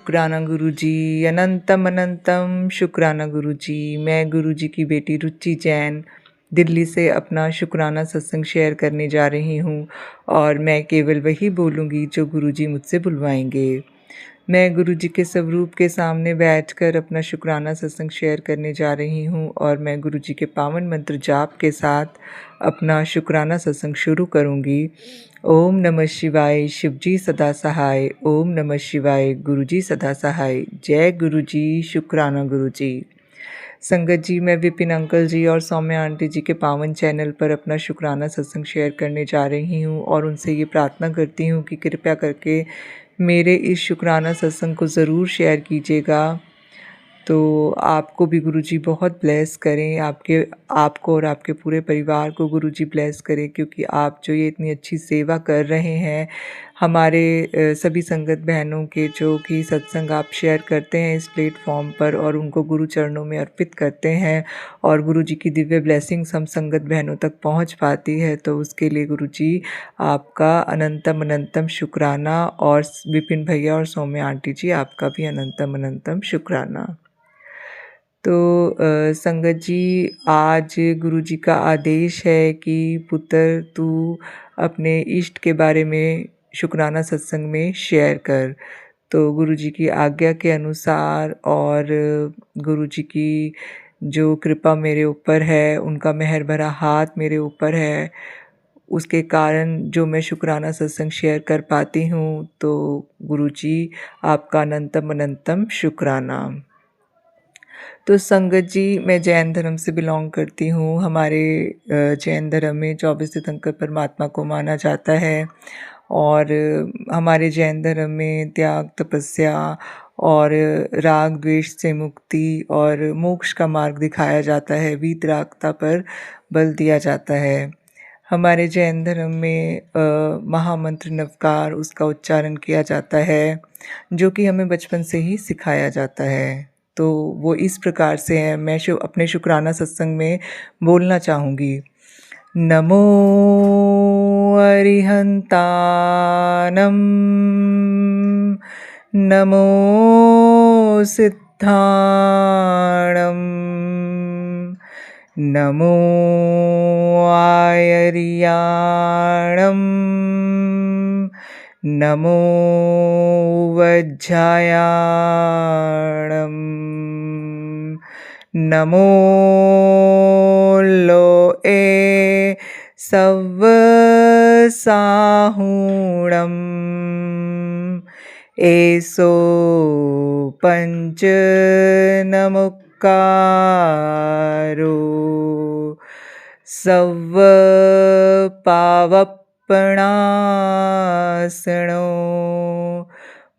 शुक्राना गुरुजी, अनंतम अनंतम शुक्राना गुरुजी। मैं गुरुजी की बेटी रुचि जैन दिल्ली से अपना शुक्राना सत्संग शेयर करने जा रही हूँ और मैं केवल वही बोलूँगी जो गुरुजी मुझसे बुलवाएंगे। मैं गुरुजी के स्वरूप के सामने बैठकर अपना शुक्राना सत्संग शेयर करने जा रही हूँ और मैं गुरुजी के पावन मंत्र जाप के साथ अपना शुक्राना सत्संग शुरू करूँगी। ओम नमः शिवाय, शिवजी सदा सहाय। ओम नमः शिवाय, गुरुजी सदा सहाय। जय गुरुजी, शुक्राना गुरुजी। संगत जी, मैं विपिन अंकल जी और सौम्या आंटी जी के पावन चैनल पर अपना शुक्राना सत्संग शेयर करने जा रही हूँ और उनसे ये प्रार्थना करती हूँ कि कृपया करके मेरे इस शुक्राना सत्संग को ज़रूर शेयर कीजिएगा। तो आपको भी गुरुजी बहुत ब्लेस करें, आपको और आपके पूरे परिवार को गुरुजी ब्लेस करें, क्योंकि आप जो ये इतनी अच्छी सेवा कर रहे हैं हमारे सभी संगत बहनों के, जो कि सत्संग आप शेयर करते हैं इस प्लेटफॉर्म पर और उनको गुरु चरणों में अर्पित करते हैं और गुरुजी की दिव्य ब्लेसिंग्स हम संगत बहनों तक पहुंच पाती है। तो उसके लिए गुरुजी आपका अनंतम अनंतम शुक्राना और विपिन भैया और सौम्या आंटी जी आपका भी अनंतम अनंतम शुक्राना। तो संगत जी, आज गुरुजी का आदेश है कि पुत्र तू अपने इष्ट के बारे में शुक्राना सत्संग में शेयर कर। तो गुरुजी की आज्ञा के अनुसार और गुरुजी की जो कृपा मेरे ऊपर है, उनका मेहर भरा हाथ मेरे ऊपर है, उसके कारण जो मैं शुक्राना सत्संग शेयर कर पाती हूँ। तो गुरुजी आपका अनंतम अनंतम शुक्राना। तो संगत जी, मैं जैन धर्म से बिलोंग करती हूँ। हमारे जैन धर्म में 24 तीर्थंकर परमात्मा को माना जाता है और हमारे जैन धर्म में त्याग, तपस्या और राग द्वेष से मुक्ति और मोक्ष का मार्ग दिखाया जाता है। वीतरागता पर बल दिया जाता है। हमारे जैन धर्म में महामंत्र नवकार उसका उच्चारण किया जाता है, जो कि हमें बचपन से ही सिखाया जाता है। तो वो इस प्रकार से है, मैं अपने शुक्राना सत्संग में बोलना चाहूँगी। नमो अरिहंतानम, नमो सिद्धाणम, नमो आयर्याणम, नमो वज्जायाणम, नमो लोए सव्वसाहूणम, एसो पंच नमुक्कारो सव्व पावपणासनो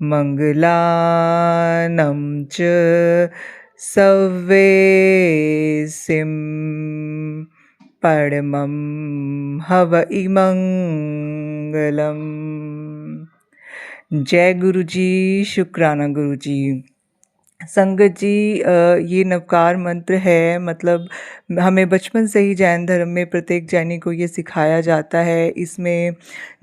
मंगलानं च सव्वेसिं परमं हवइ मंगलम। जय गुरुजी, शुक्राना गुरुजी। संगत जी, ये नवकार मंत्र है, मतलब हमें बचपन से ही जैन धर्म में प्रत्येक जैनी को ये सिखाया जाता है। इसमें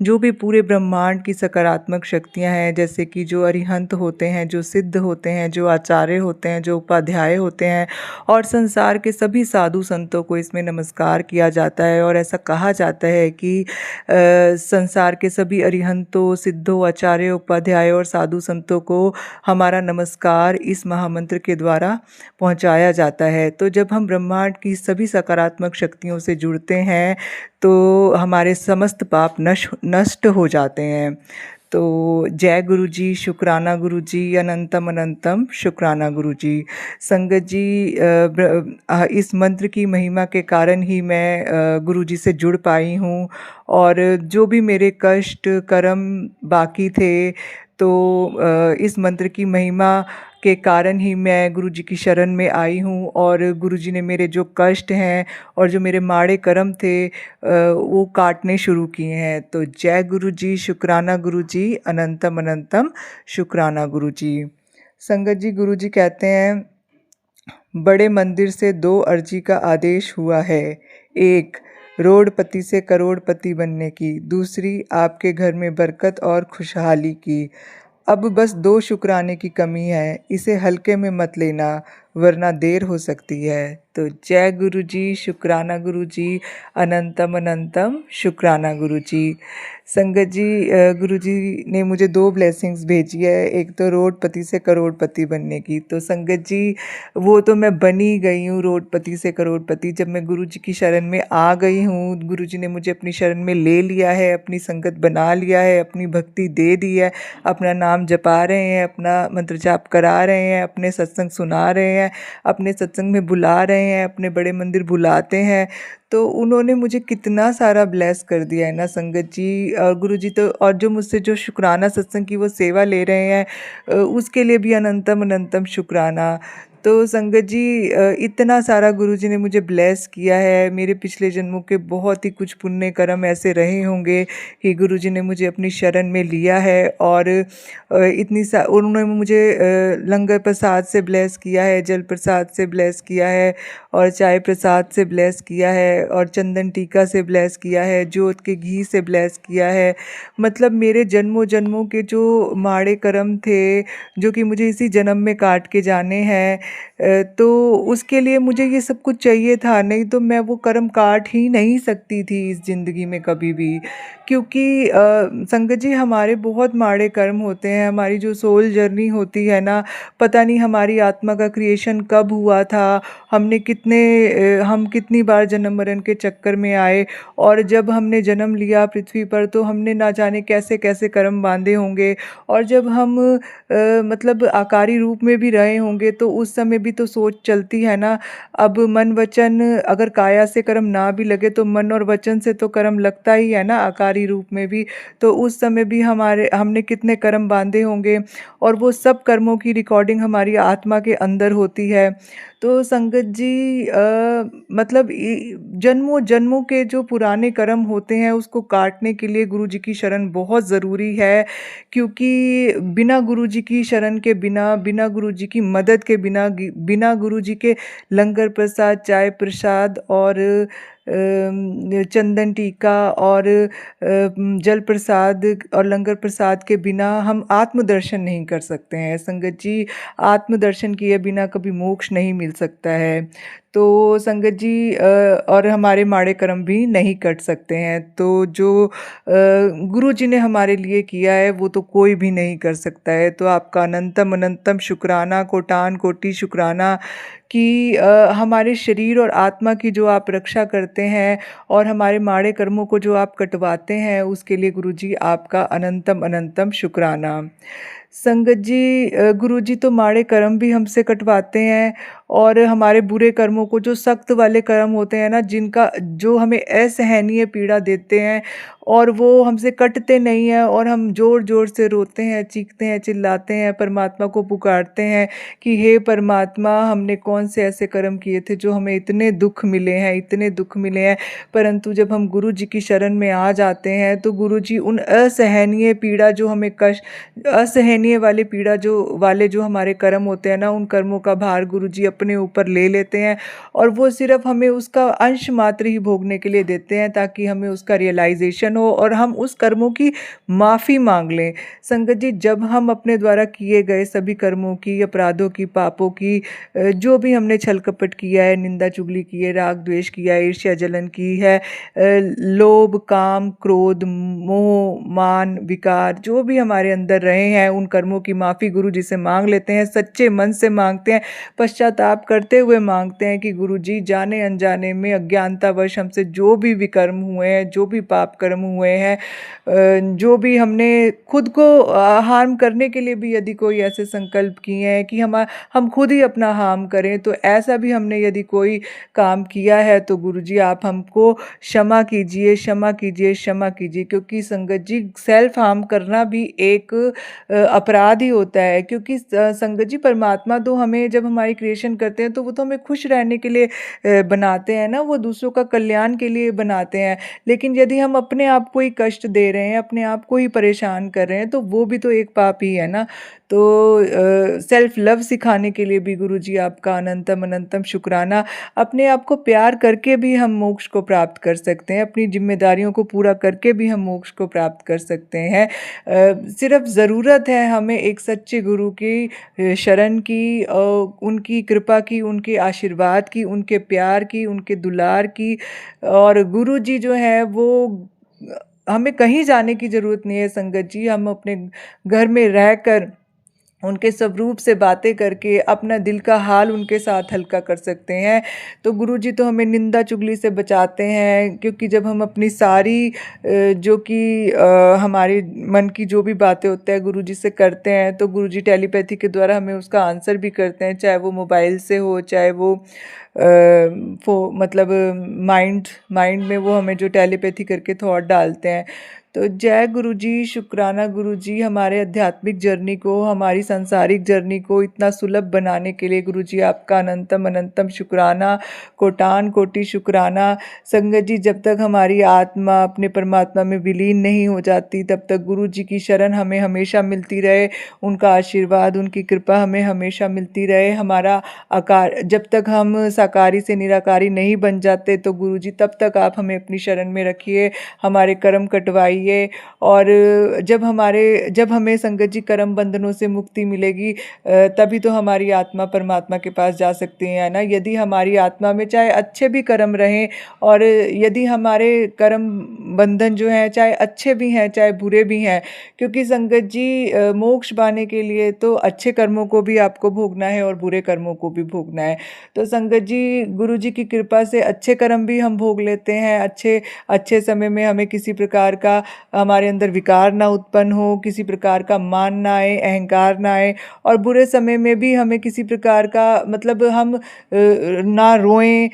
जो भी पूरे ब्रह्मांड की सकारात्मक शक्तियां हैं, जैसे कि जो अरिहंत होते हैं, जो सिद्ध होते हैं, जो आचार्य होते हैं, जो उपाध्याय होते हैं और संसार के सभी साधु संतों को इसमें नमस्कार किया जाता है। और ऐसा कहा जाता है कि संसार के सभी अरिहंतों, सिद्धों, आचार्य, उपाध्याय और साधु संतों को हमारा नमस्कार इस महामंत्र के द्वारा पहुंचाया जाता है। तो जब हम ब्रह्मांड की सभी सकारात्मक शक्तियों से जुड़ते हैं तो हमारे समस्त पाप नष्ट हो जाते हैं। तो जय गुरुजी, शुक्राना गुरुजी, अनंतम अनंतम शुक्राना गुरुजी। संगत जी, इस मंत्र की महिमा के कारण ही मैं गुरुजी से जुड़ पाई हूँ और जो भी मेरे कष्ट कर्म बाकी थे, तो इस मंत्र की महिमा के कारण ही मैं गुरुजी की शरण में आई हूँ और गुरुजी ने मेरे जो कष्ट हैं और जो मेरे माड़े कर्म थे वो काटने शुरू किए हैं। तो जय गुरुजी, शुक्राना गुरुजी, अनंतम अनंतम शुक्राना गुरुजी। संगत जी, गुरुजी कहते हैं, बड़े मंदिर से 2 अर्जी का आदेश हुआ है। एक, रोडपति से करोड़पति बनने की। दूसरी, आपके घर में बरकत और खुशहाली की। अब बस 2 शुक्राने की कमी है, इसे हल्के में मत लेना वरना देर हो सकती है। तो जय गुरु जी, शुक्राना गुरु जी, अनंतम अनंतम शुक्राना गुरु जी। संगत जी, गुरु जी ने मुझे 2 ब्लेसिंग्स भेजी है, एक तो रोडपति से करोड़पति बनने की। तो संगत जी, वो तो मैं बनी गई हूँ रोडपति से करोड़पति, जब मैं गुरु जी की शरण में आ गई हूँ। गुरु जी ने मुझे अपनी शरण में ले लिया है, अपनी संगत बना लिया है, अपनी भक्ति दे दी है, अपना नाम जपा रहे हैं, अपना मंत्र जाप करा रहे हैं, अपने सत्संग सुना रहे हैं, अपने सत्संग में बुला रहे हैं, अपने बड़े मंदिर बुलाते हैं। तो उन्होंने मुझे कितना सारा ब्लेस कर दिया है ना संगत जी। गुरु जी तो, और जो मुझसे जो शुक्राना सत्संग की वो सेवा ले रहे हैं, उसके लिए भी अनंतम अनंतम शुक्राना। तो संगत जी, इतना सारा गुरु जी ने मुझे ब्लेस किया है। मेरे पिछले जन्मों के बहुत ही कुछ पुण्य कर्म ऐसे रहे होंगे कि गुरु जी ने मुझे अपनी शरण में लिया है, और उन्होंने मुझे लंगर प्रसाद से ब्लेस किया है, जल प्रसाद से ब्लेस किया है, और चाय प्रसाद से ब्लेस किया है, और चंदन टीका से ब्लेस किया है, जोत के घी से ब्लेस किया है। मतलब मेरे जन्मों जन्मों के जो माड़े कर्म थे, जो कि मुझे इसी जन्म में काट के जाने हैं, तो उसके लिए मुझे ये सब कुछ चाहिए था, नहीं तो मैं वो कर्म काट ही नहीं सकती थी इस ज़िंदगी में कभी भी। क्योंकि संगत जी, हमारे बहुत माड़े कर्म होते हैं, हमारी जो सोल जर्नी होती है ना, पता नहीं हमारी आत्मा का क्रिएशन कब हुआ था, हम कितनी बार जन्म मरण के चक्कर में आए, और जब हमने जन्म लिया पृथ्वी पर तो हमने ना जाने कैसे कैसे कर्म बांधे होंगे, और जब हम मतलब आकारी रूप में भी रहे होंगे तो उस समय भी तो सोच चलती है ना। अब मन वचन, अगर काया से कर्म ना भी लगे तो मन और वचन से तो कर्म लगता ही है ना आकारी रूप में भी। तो उस समय भी हमने कितने कर्म बांधे होंगे, और वो सब कर्मों की रिकॉर्डिंग हमारी आत्मा के अंदर होती है। तो संगत जी, मतलब जन्मों जन्मों के जो पुराने कर्म होते हैं उसको काटने के लिए गुरु जी की शरण बहुत ज़रूरी है। क्योंकि बिना गुरु जी की शरण के बिना, बिना गुरु जी की मदद के बिना, बिना गुरु जी के लंगर प्रसाद, चाय प्रसाद और चंदन टीका और जल प्रसाद और लंगर प्रसाद के बिना हम आत्मदर्शन नहीं कर सकते हैं संगत जी। आत्मदर्शन किए बिना कभी मोक्ष नहीं मिल सकता है। तो संगत जी, और हमारे माड़े कर्म भी नहीं कट सकते हैं। तो जो गुरु जी ने हमारे लिए किया है वो तो कोई भी नहीं कर सकता है। तो आपका अनंतम अनंतम शुक्राना, कोटान कोटि शुक्राना कि हमारे शरीर और आत्मा की जो आप रक्षा करते हैं, और हमारे माड़े कर्मों को जो आप कटवाते हैं, उसके लिए गुरु जी आपका अनंतम अनंतम शुक्राना। संगत जी, गुरु जी तो माड़े कर्म भी हमसे कटवाते हैं, और हमारे बुरे कर्मों को, जो सख्त वाले कर्म होते हैं ना, जिनका जो हमें असहनीय पीड़ा देते हैं, और वो हमसे कटते नहीं हैं, और हम ज़ोर ज़ोर से रोते हैं, चीखते हैं, चिल्लाते हैं, परमात्मा को पुकारते हैं कि हे परमात्मा, हमने कौन से ऐसे कर्म किए थे जो हमें इतने दुख मिले हैं, इतने दुख मिले हैं। परंतु जब हम गुरु जी की शरण में आ जाते हैं तो गुरु जी उन असहनीय पीड़ा, जो हमें कष्ट, असहनीय वाले पीड़ा जो हमारे कर्म होते हैं ना, उन कर्मों का भार गुरु जी अपने ऊपर ले लेते हैं, और वो सिर्फ हमें उसका अंश मात्र ही भोगने के लिए देते हैं, ताकि हमें उसका रियलाइजेशन हो और हम उस कर्मों की माफ़ी मांग लें। संगत जी, जब हम अपने द्वारा किए गए सभी कर्मों की, अपराधों की, पापों की, जो भी हमने छल कपट किया है, निंदा चुगली की है, राग द्वेष किया है, ईर्ष्या जलन की है, लोभ काम क्रोध मोह मान विकार, जो भी हमारे अंदर रहे हैं, उन कर्मों की माफ़ी गुरु जी से मांग लेते हैं, सच्चे मन से मांगते हैं, पश्चाताप करते हुए मांगते हैं कि गुरु जी, जाने अनजाने में अज्ञानतावश हमसे जो भी विकर्म हुए हैं, जो भी पाप कर्म हुए हैं, जो भी हमने खुद को हार्म करने के लिए भी यदि कोई ऐसे संकल्प किए हैं कि हम खुद ही अपना हार्म करें, तो ऐसा भी हमने यदि कोई काम किया है तो गुरुजी आप हमको क्षमा कीजिए, क्षमा कीजिए, क्षमा कीजिए। क्योंकि संगत जी, सेल्फ हार्म करना भी एक अपराध ही होता है। क्योंकि संगत जी, परमात्मा तो हमें जब हमारी क्रिएशन करते हैं तो वो तो हमें खुश रहने के लिए बनाते हैं ना, वो दूसरों का कल्याण के लिए बनाते हैं। लेकिन यदि हम अपने आप को ही कष्ट दे रहे हैं, अपने आप को ही परेशान कर रहे हैं, तो वो भी तो एक पाप ही है ना। तो सेल्फ लव सिखाने के लिए भी गुरुजी आपका अनंतम अनंतम शुक्राना। अपने आप को प्यार करके भी हम मोक्ष को प्राप्त कर सकते हैं, अपनी जिम्मेदारियों को पूरा करके भी हम मोक्ष को प्राप्त कर सकते हैं। सिर्फ ज़रूरत है हमें एक सच्चे गुरु की शरण की, उनकी कृपा की, उनके आशीर्वाद की, उनके प्यार की, उनके दुलार की। और गुरु जी जो है वो हमें कहीं जाने की ज़रूरत नहीं है संगत जी, हम अपने घर में रहकर उनके स्वरूप से बातें करके अपना दिल का हाल उनके साथ हल्का कर सकते हैं। तो गुरुजी तो हमें निंदा चुगली से बचाते हैं, क्योंकि जब हम अपनी सारी जो कि हमारे मन की जो भी बातें होते हैं गुरुजी से करते हैं, तो गुरुजी टेलीपैथी के द्वारा हमें उसका आंसर भी करते हैं, चाहे वो मोबाइल से हो, चाहे वो मतलब माइंड माइंड में वो हमें जो टेलीपैथी करके थॉट डालते हैं। तो जय गुरुजी, शुक्राना गुरुजी, हमारे आध्यात्मिक जर्नी को, हमारी सांसारिक जर्नी को इतना सुलभ बनाने के लिए गुरुजी आपका अनंतम अनंतम शुक्राना, कोटान कोटि शुक्राना। संगत जी, जब तक हमारी आत्मा अपने परमात्मा में विलीन नहीं हो जाती तब तक गुरुजी की शरण हमें हमेशा मिलती रहे, उनका आशीर्वाद, उनकी कृपा हमें हमेशा मिलती रहे। हमारा आकार, जब तक हम साकारी से निराकारी नहीं बन जाते तो गुरुजी तब तक आप हमें अपनी शरण में रखिए, हमारे कर्म कटवाइए। और जब हमें संगत जी कर्म बंधनों से मुक्ति मिलेगी, तभी तो हमारी आत्मा परमात्मा के पास जा सकती है ना। यदि हमारी आत्मा में चाहे अच्छे भी कर्म रहें, और यदि हमारे कर्म बंधन जो हैं चाहे अच्छे भी हैं चाहे बुरे भी हैं, क्योंकि संगत जी मोक्ष पाने के लिए तो अच्छे कर्मों को भी आपको भोगना है और बुरे कर्मों को भी भोगना है। तो संगत जी, गुरु जी की कृपा से अच्छे कर्म भी हम भोग लेते हैं, अच्छे समय में हमें किसी प्रकार का हमारे अंदर विकार ना उत्पन्न हो, किसी प्रकार का मान ना आए, अहंकार ना आए, और बुरे समय में भी हमें किसी प्रकार का मतलब हम ना रोएं,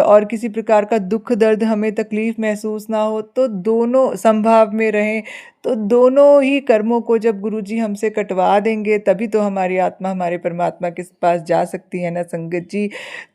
और किसी प्रकार का दुख दर्द हमें तकलीफ़ महसूस ना हो, तो दोनों संभाव में रहें। तो दोनों ही कर्मों को जब गुरुजी हमसे कटवा देंगे तभी तो हमारी आत्मा हमारे परमात्मा के पास जा सकती है ना संगत जी।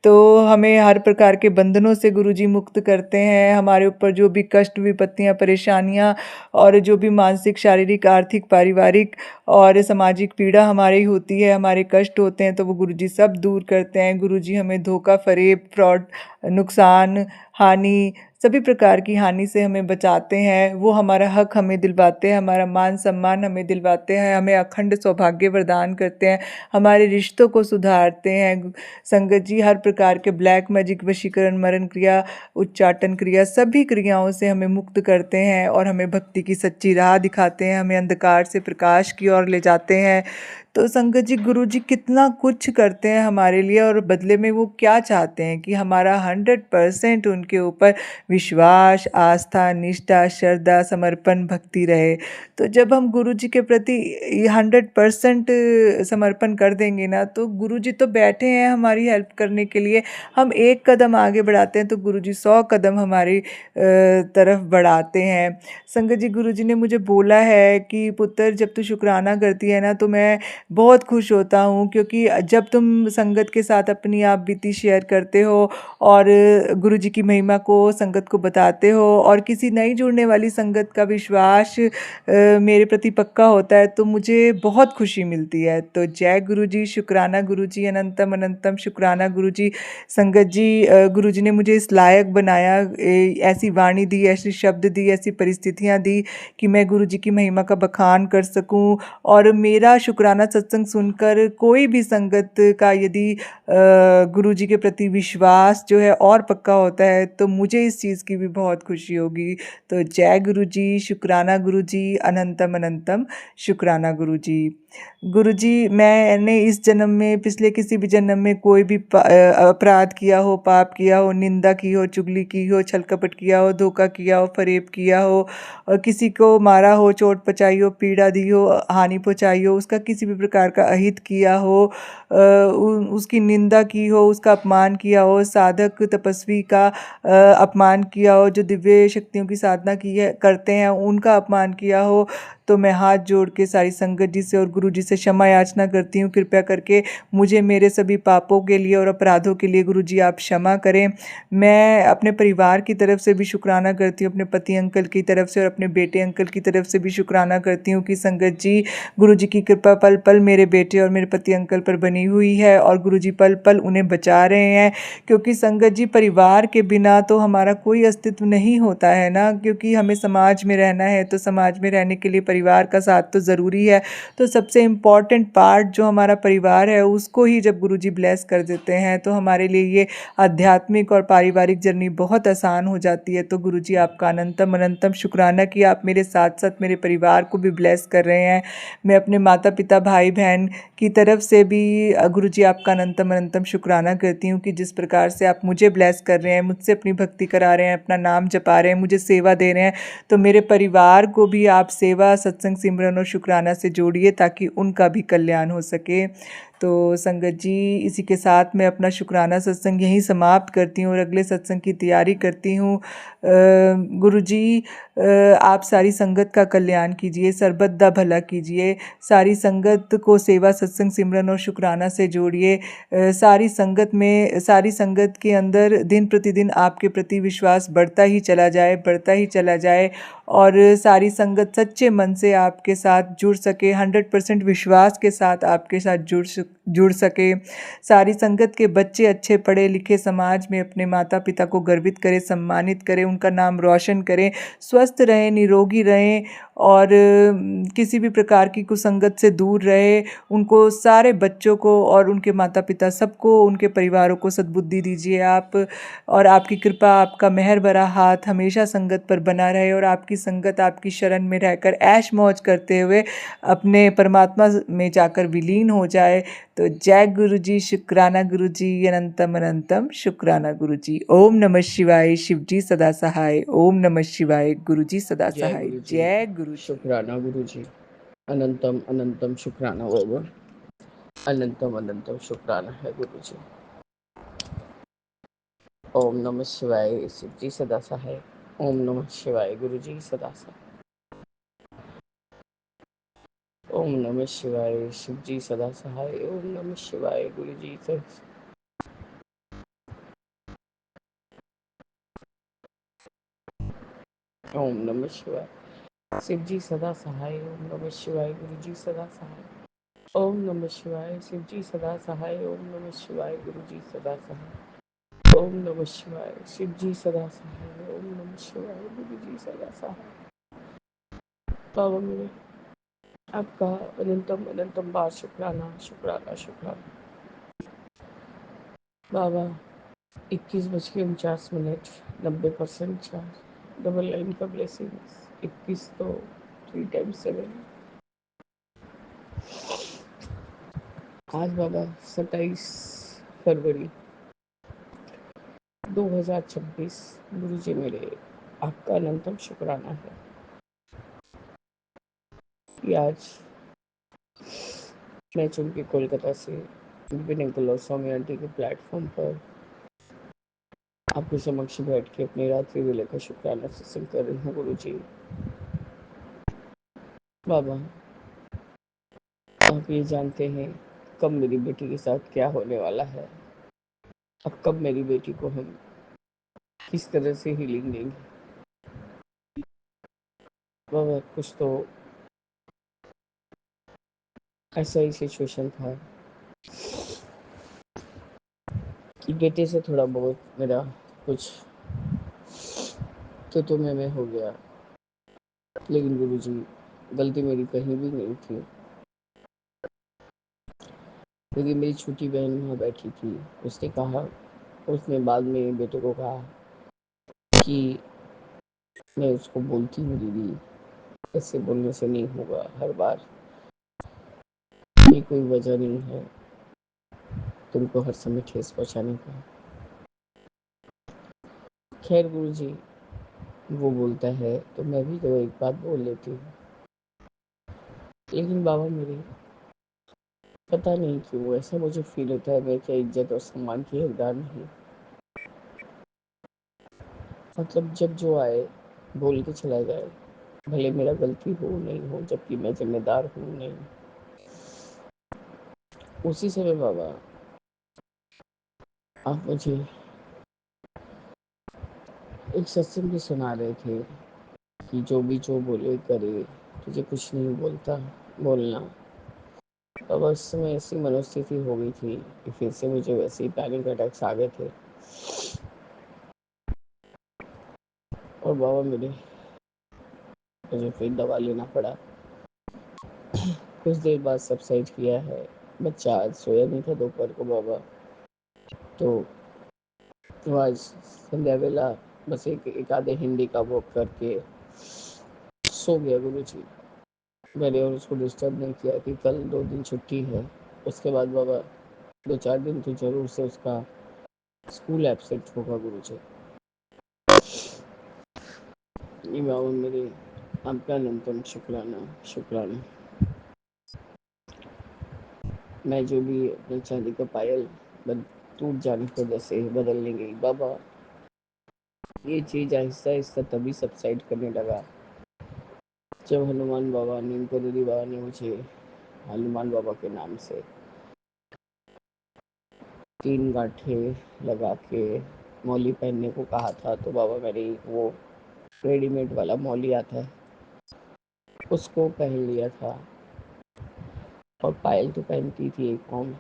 तो हमें हर प्रकार के बंधनों से गुरुजी मुक्त करते हैं। हमारे ऊपर जो भी कष्ट, विपत्तियाँ, परेशानियाँ और जो भी मानसिक, शारीरिक, आर्थिक, पारिवारिक और सामाजिक पीड़ा हमारी होती है, हमारे कष्ट होते हैं, तो वो गुरुजी सब दूर करते हैं। गुरुजी हमें धोखा, फरेब, फ्रॉड, नुकसान, हानि, सभी प्रकार की हानि से हमें बचाते हैं। वो हमारा हक हमें दिलवाते हैं, हमारा मान सम्मान हमें दिलवाते हैं, हमें अखंड सौभाग्य प्रदान करते हैं, हमारे रिश्तों को सुधारते हैं। संगत जी, हर प्रकार के ब्लैक मैजिक, वशीकरण, मरण क्रिया, उच्चाटन क्रिया, सभी क्रियाओं से हमें मुक्त करते हैं और हमें भक्ति की सच्ची राह दिखाते हैं, हमें अंधकार से प्रकाश की ओर ले जाते हैं। तो संगत जी, गुरु जी कितना कुछ करते हैं हमारे लिए, और बदले में वो क्या चाहते हैं कि हमारा 100% उनके ऊपर विश्वास, आस्था, निष्ठा, श्रद्धा, समर्पण, भक्ति रहे। तो जब हम गुरु जी के प्रति 100% समर्पण कर देंगे ना, तो गुरु जी तो बैठे हैं हमारी हेल्प करने के लिए। हम एक कदम आगे बढ़ाते हैं तो गुरु जी 100 कदम हमारी तरफ बढ़ाते हैं। संगत जी, गुरु जी ने मुझे बोला है कि पुत्र, जब तू शुक्राना करती है ना तो मैं बहुत खुश होता हूँ, क्योंकि जब तुम संगत के साथ अपनी आप बीती शेयर करते हो और गुरु जी की महिमा को संगत को बताते हो, और किसी नई जुड़ने वाली संगत का विश्वास मेरे प्रति पक्का होता है, तो मुझे बहुत खुशी मिलती है। तो जय गुरु जी, शुक्राना गुरु जी, अनंतम अनंतम शुक्राना गुरु जी। संगत जी, गुरु जी ने मुझे इस लायक बनाया, ऐसी वाणी दी, ऐसे शब्द दी, ऐसी परिस्थितियाँ दी कि मैं गुरु जी की महिमा का बखान कर सकूं। और मेरा शुक्राना सत्संग सुनकर कोई भी संगत का यदि गुरु जी के प्रति विश्वास जो है और पक्का होता है, तो मुझे इस चीज़ की भी बहुत खुशी होगी। तो जय गुरु जी, शुक्राना गुरु जी, अनंतम अनंतम शुक्राना गुरु जी। गुरु जी, मैंने इस जन्म में, पिछले किसी भी जन्म में कोई भी अपराध किया हो, पाप किया हो, निंदा की हो, चुगली की हो, छल कपट किया हो, धोखा किया हो, फरेब किया हो, और किसी को मारा हो, चोट पहुँचाई हो, पीड़ा दी हो, हानि पहुँचाई हो, उसका किसी भी प्रकार का अहित किया हो, उसकी निंदा की हो, उसका अपमान किया हो, साधक तपस्वी का अपमान किया हो, जो दिव्य शक्तियों की साधना की है करते हैं उनका अपमान किया हो, तो मैं हाथ जोड़ के सारी संगत जी से और गुरु जी से क्षमा याचना करती हूँ। कृपया करके मुझे मेरे सभी पापों के लिए और अपराधों के लिए गुरु जी आप क्षमा करें। मैं अपने परिवार की तरफ से भी शुक्राना करती हूँ, अपने पति अंकल की तरफ से और अपने बेटे अंकल की तरफ से भी शुक्राना करती हूँ कि संगत जी, गुरु जी की कृपा पल पल मेरे बेटे और मेरे पति अंकल पर बनी हुई है और गुरु जी पल पल उन्हें बचा रहे हैं। क्योंकि संगत जी, परिवार के बिना तो हमारा कोई अस्तित्व नहीं होता है ना, क्योंकि हमें समाज में रहना है, तो समाज में रहने के लिए परिवार का साथ तो ज़रूरी है। तो सबसे इम्पॉर्टेंट पार्ट जो हमारा परिवार है उसको ही जब गुरु जी ब्लेस कर देते हैं तो हमारे लिए ये आध्यात्मिक और पारिवारिक जर्नी बहुत आसान हो जाती है। तो गुरु जी, आपका अनंतम अनंतम शुक्राना कि आप मेरे साथ साथ मेरे परिवार को भी ब्लेस कर रहे हैं। मैं अपने माता पिता भाई बहन की तरफ से भी गुरु जी आपका अनंतम अनंतम शुक्राना करती हूँ कि जिस प्रकार से आप मुझे ब्लेस कर रहे हैं, मुझसे अपनी भक्ति करा रहे हैं, अपना नाम जपा रहे हैं, मुझे सेवा दे रहे हैं, तो मेरे परिवार को भी आप सेवा, सत्संग, सिमरन और शुक्राना से जोड़िए ताकि उनका भी कल्याण हो सके। तो संगत जी, इसी के साथ मैं अपना शुक्राना सत्संग यहीं समाप्त करती हूँ और अगले सत्संग की तैयारी करती हूँ। गुरु जी, आप सारी संगत का कल्याण कीजिए, सर्बत दा भला कीजिए, सारी संगत को सेवा, सत्संग, सिमरन और शुक्राना से जोड़िए। सारी संगत के अंदर दिन प्रतिदिन आपके प्रति विश्वास बढ़ता ही चला जाए, बढ़ता ही चला जाए और सारी संगत सच्चे मन से आपके साथ जुड़ सके, 100% विश्वास के साथ आपके साथ जुड़ सके। सारी संगत के बच्चे अच्छे पढ़े लिखे समाज में अपने माता पिता को गर्वित करें, सम्मानित करें, उनका नाम रोशन करें, स्वस्थ रहें, निरोगी रहें और किसी भी प्रकार की कुसंगत से दूर रहे। उनको, सारे बच्चों को और उनके माता पिता सबको, उनके परिवारों को सद्बुद्धि दीजिए आप, और आपकी कृपा, आपका मेहर भरा हाथ हमेशा संगत पर बना रहे और आपकी संगत आपकी शरण में रहकर ऐश मौज करते हुए अपने परमात्मा में जाकर विलीन हो जाए। तो जय गुरु जी, शुक्राना गुरु जी, अनंतम अनंतम शुक्राना गुरु जी। ओम नमः शिवाय, शिव जी सदा सहाय। ओम नमः शिवाय, गुरु जी सदा जय सहाय। गुरु जी, जय गुरु जी। शुक्राना गुरु जी, अनंतम अनंतम शुक्राना बाबा, अनंतम अनंतम शुक्राना है गुरु जी। ओम नमः शिवाय, शिव जी सदा सहाय। ओम नमः शिवाय, गुरु जी सदा सहाय। ओम नमः शिवाय, शिव जी सदा सहाय। ओम नमः शिवाय, गुरु जी सदा सहाय। ओम नमः शिवाय, शिव जी सदा सहाय। ओम नमः शिवाय, गुरु जी सदा सहाय। ओम नमः शिवाय, शिव जी सदा सहाय। ओम नमः शिवाय, गुरु जी सदा सहाय। ओम नमः शिवाय, शिव जी सदा सहाय। ओम नमः शिवाय, गुरु जी सदा सहाय। बाबा मेरे, आपका अनंतम अनंतम बार शुक्राना शुक्राना शुक्राना। बाबा, 21:49, 90% चार्ज, डबल लाइन का ब्लेसिंग्स, 21 तो 3 टाइम्स 7। आज बाबा 27 फरवरी 2026, गुरु जी मेरे, आपका अनंतम शुक्राना है कि आज मैं चुन के कोलकाता से विपिन अंकल और स्वामी आंटी के प्लेटफॉर्म पर आपके समक्ष बैठ के अपनी रात्रि वेले का शुक्राना सत्संग कर रही हूँ गुरु जी। बाबा, आप ये जानते हैं कब मेरी बेटी के साथ क्या होने वाला है, अब कब मेरी बेटी को हम किस तरह से हीलिंग देंगे। बाबा, कुछ तो ऐसा ही सिचुएशन था कि बेटे से थोड़ा बहुत मेरा कुछ तो में हो गया, लेकिन गुरु जी, गलती मेरी कहीं भी नहीं थी, क्योंकि मेरी छोटी बहन वहाँ बैठी थी। उसने कहा, उसने बाद में बेटे को कहा कि मैं उसको बोलती हूँ दीदी, ऐसे बोलने से नहीं होगा, हर बार ये कोई वजह नहीं है तुमको हर समय ठेस पहुँचाने का। खैर गुरु जी, वो बोलता है तो मैं भी तो एक बात बोल लेती हूँ, लेकिन बाबा मेरे, पता नहीं क्यों ऐसा मुझे फील होता है, मैं क्या इज्जत और सम्मान की हकदार नहीं। मतलब जब जो आए बोल के चला जाए, भले मेरा गलती हो नहीं हो, जबकि मैं जिम्मेदार हूँ नहीं। उसी समय बाबा आप मुझे एक सत्संग भी सुना रहे थे कि जो भी जो बोले करे, तुझे कुछ नहीं बोलता बोलना। अब उस समय ऐसी मनोस्थिति हो गई थी कि फिर से मुझे वैसे ही पैनिक अटैक्स आ गए थे। और बाबा मुझे फिर दवा लेना पड़ा। कुछ देर बाद सबसाइड किया है। बच्चा आज सोया नहीं था दोपहर को बाबा, तो आज संध्या वेला बस एक आधे हिंदी का वॉक करके सो गया गुरु जी। मैंने और उसको डिस्टर्ब नहीं किया कि कल 2 दिन छुट्टी है। उसके बाद बाबा 2-4 दिन तो जरूर से उसका स्कूल एब्सेंट होगा गुरु जी। ये बाबा मेरे आपका अनंतम शुक्राना शुक्राना। मैं जो भी अपने चांदी का पायल टूट जाने की वजह से बदलने गई बाबा, ये चीज आहिस्ता आहिस्ता तभी सबसाइड करने लगा जब हनुमान बाबा नीमकरोली बाबा ने मुझे हनुमान बाबा के नाम से 3 गांठे लगा के मौली पहनने को कहा था। तो बाबा मेरी वो रेडीमेड वाला मौली आता है उसको पहन लिया था, और पायल तो पहनती थी एक पाँव।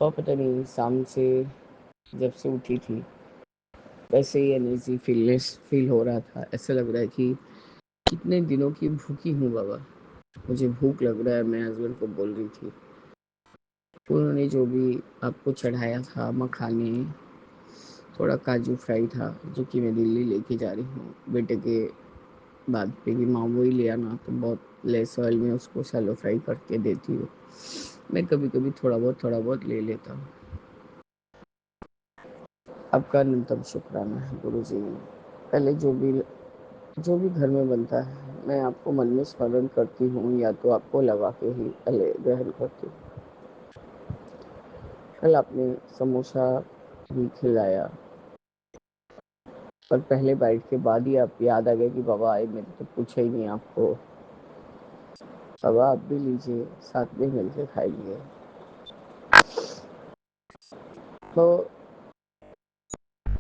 और पता नहीं शाम से जब से उठी थी वैसे ही एनर्जी फील हो रहा था। ऐसा लग रहा है कि कितने दिनों की भूखी हूँ बाबा, मुझे भूख लग रहा है। मैं हस्बैंड को बोल रही थी, उन्होंने जो भी आपको चढ़ाया था मखाने, थोड़ा काजू फ्राई था जो कि मैं दिल्ली लेके जा रही हूँ बेटे के बाद पे कि माँ वही ले आना, तो बहुत लेस ऑयल में उसको शैलो फ्राई करके देती हूँ। मैं कभी कभी थोड़ा बहुत ले लेता हूँ। आपका न्यूनतम शुक्राना है गुरु जी। पहले जो भी घर में बनता है मैं आपको मन में स्मरण करती हूँ या तो आपको लगा के ही पहले ग्रहण करती हूँ। कल आपने समोसा भी खिलाया, पर पहले बाइट के बाद ही आप याद आ गए कि बाबा आए, मैंने तो पूछा ही नहीं आपको। बाबा आप भी लीजिए, साथ में मिलकर खाइए। तो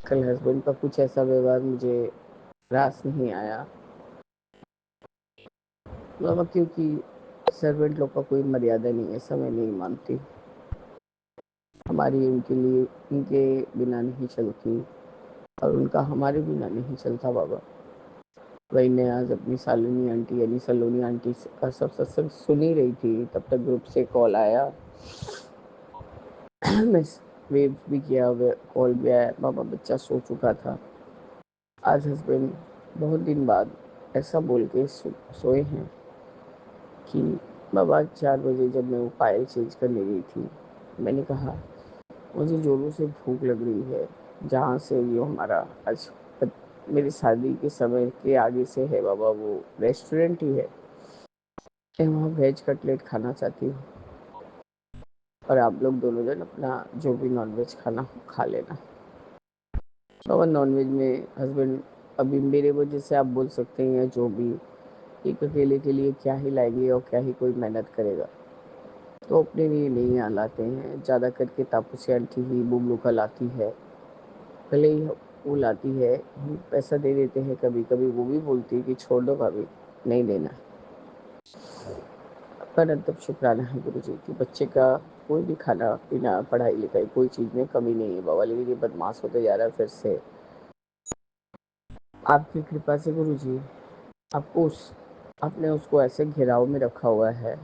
कल हस्बैंड का कुछ ऐसा व्यवहार मुझे रास नहीं आया बाबा, क्योंकि सर्वेंट लोग का कोई मर्यादा नहीं है, समय नहीं मानती हमारी। उनके लिए उनके बिना नहीं चलती और उनका हमारे बिना नहीं चलता बाबा। वही मैं आज अपनी सालोनी आंटी यानी सलोनी आंटी का सब सत्संग सुन ही रही थी, तब तक ग्रुप से कॉल आया। मैं वेव भी किया, कॉल भी आया। बाबा बच्चा सो चुका था। आज हस्बैंड बहुत दिन बाद ऐसा बोल के सोए हैं कि बाबा 4 बजे जब मैं वो पायल चेंज करने गई थी, मैंने कहा मुझे जोरों से भूख लग रही है। जहाँ से ये हमारा आज मेरी शादी के समय के आगे से है बाबा, वो रेस्टोरेंट ही है। मैं वहाँ वेज कटलेट खाना चाहती हूँ और आप लोग दोनों जन अपना जो भी नॉनवेज खाना हो खा लेना। बाबा नॉनवेज में हस्बैंड अभी मेरे वजह से आप बोल सकते हैं जो भी, एक अकेले के लिए क्या ही लाएंगे और क्या ही कोई मेहनत करेगा, तो अपने लिए नहीं लाते हैं। ज़्यादा करके तापसी आंटी ही बुबलू का लाती है, भले ही वो लाती है, हम पैसा दे देते हैं। कभी कभी वो भी बोलती है कि छोड़ दो भाभी, नहीं देना। पर तब शुक्राना है गुरु जी कि बच्चे का कोई भी खाना पीना पढ़ाई लिखाई कोई चीज़ में कमी नहीं है बाबा। लेकिन ये बदमाश होते जा रहा है फिर से। आपकी कृपा से गुरु जी आपको आपने उसको ऐसे घेराव में रखा हुआ है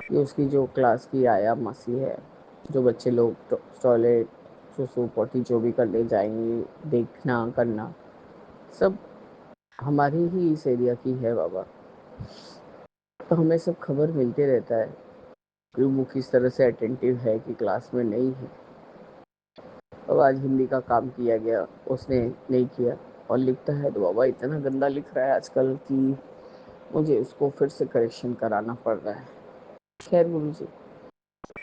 कि उसकी जो क्लास की आया मासी है, जो बच्चे लोग टॉयलेट सुसु पोटी जो भी करने जाएंगे देखना करना, सब हमारी ही इस एरिया की है बाबा। तो हमें सब खबर मिलते रहता है कि वो किस तरह से अटेंटिव है कि क्लास में नहीं है। अब आज हिंदी का काम किया गया, उसने नहीं किया और लिखता है तो बाबा इतना गंदा लिख रहा है आजकल की मुझे उसको फिर से करेक्शन कराना पड़ रहा है। खैर गुरु जी,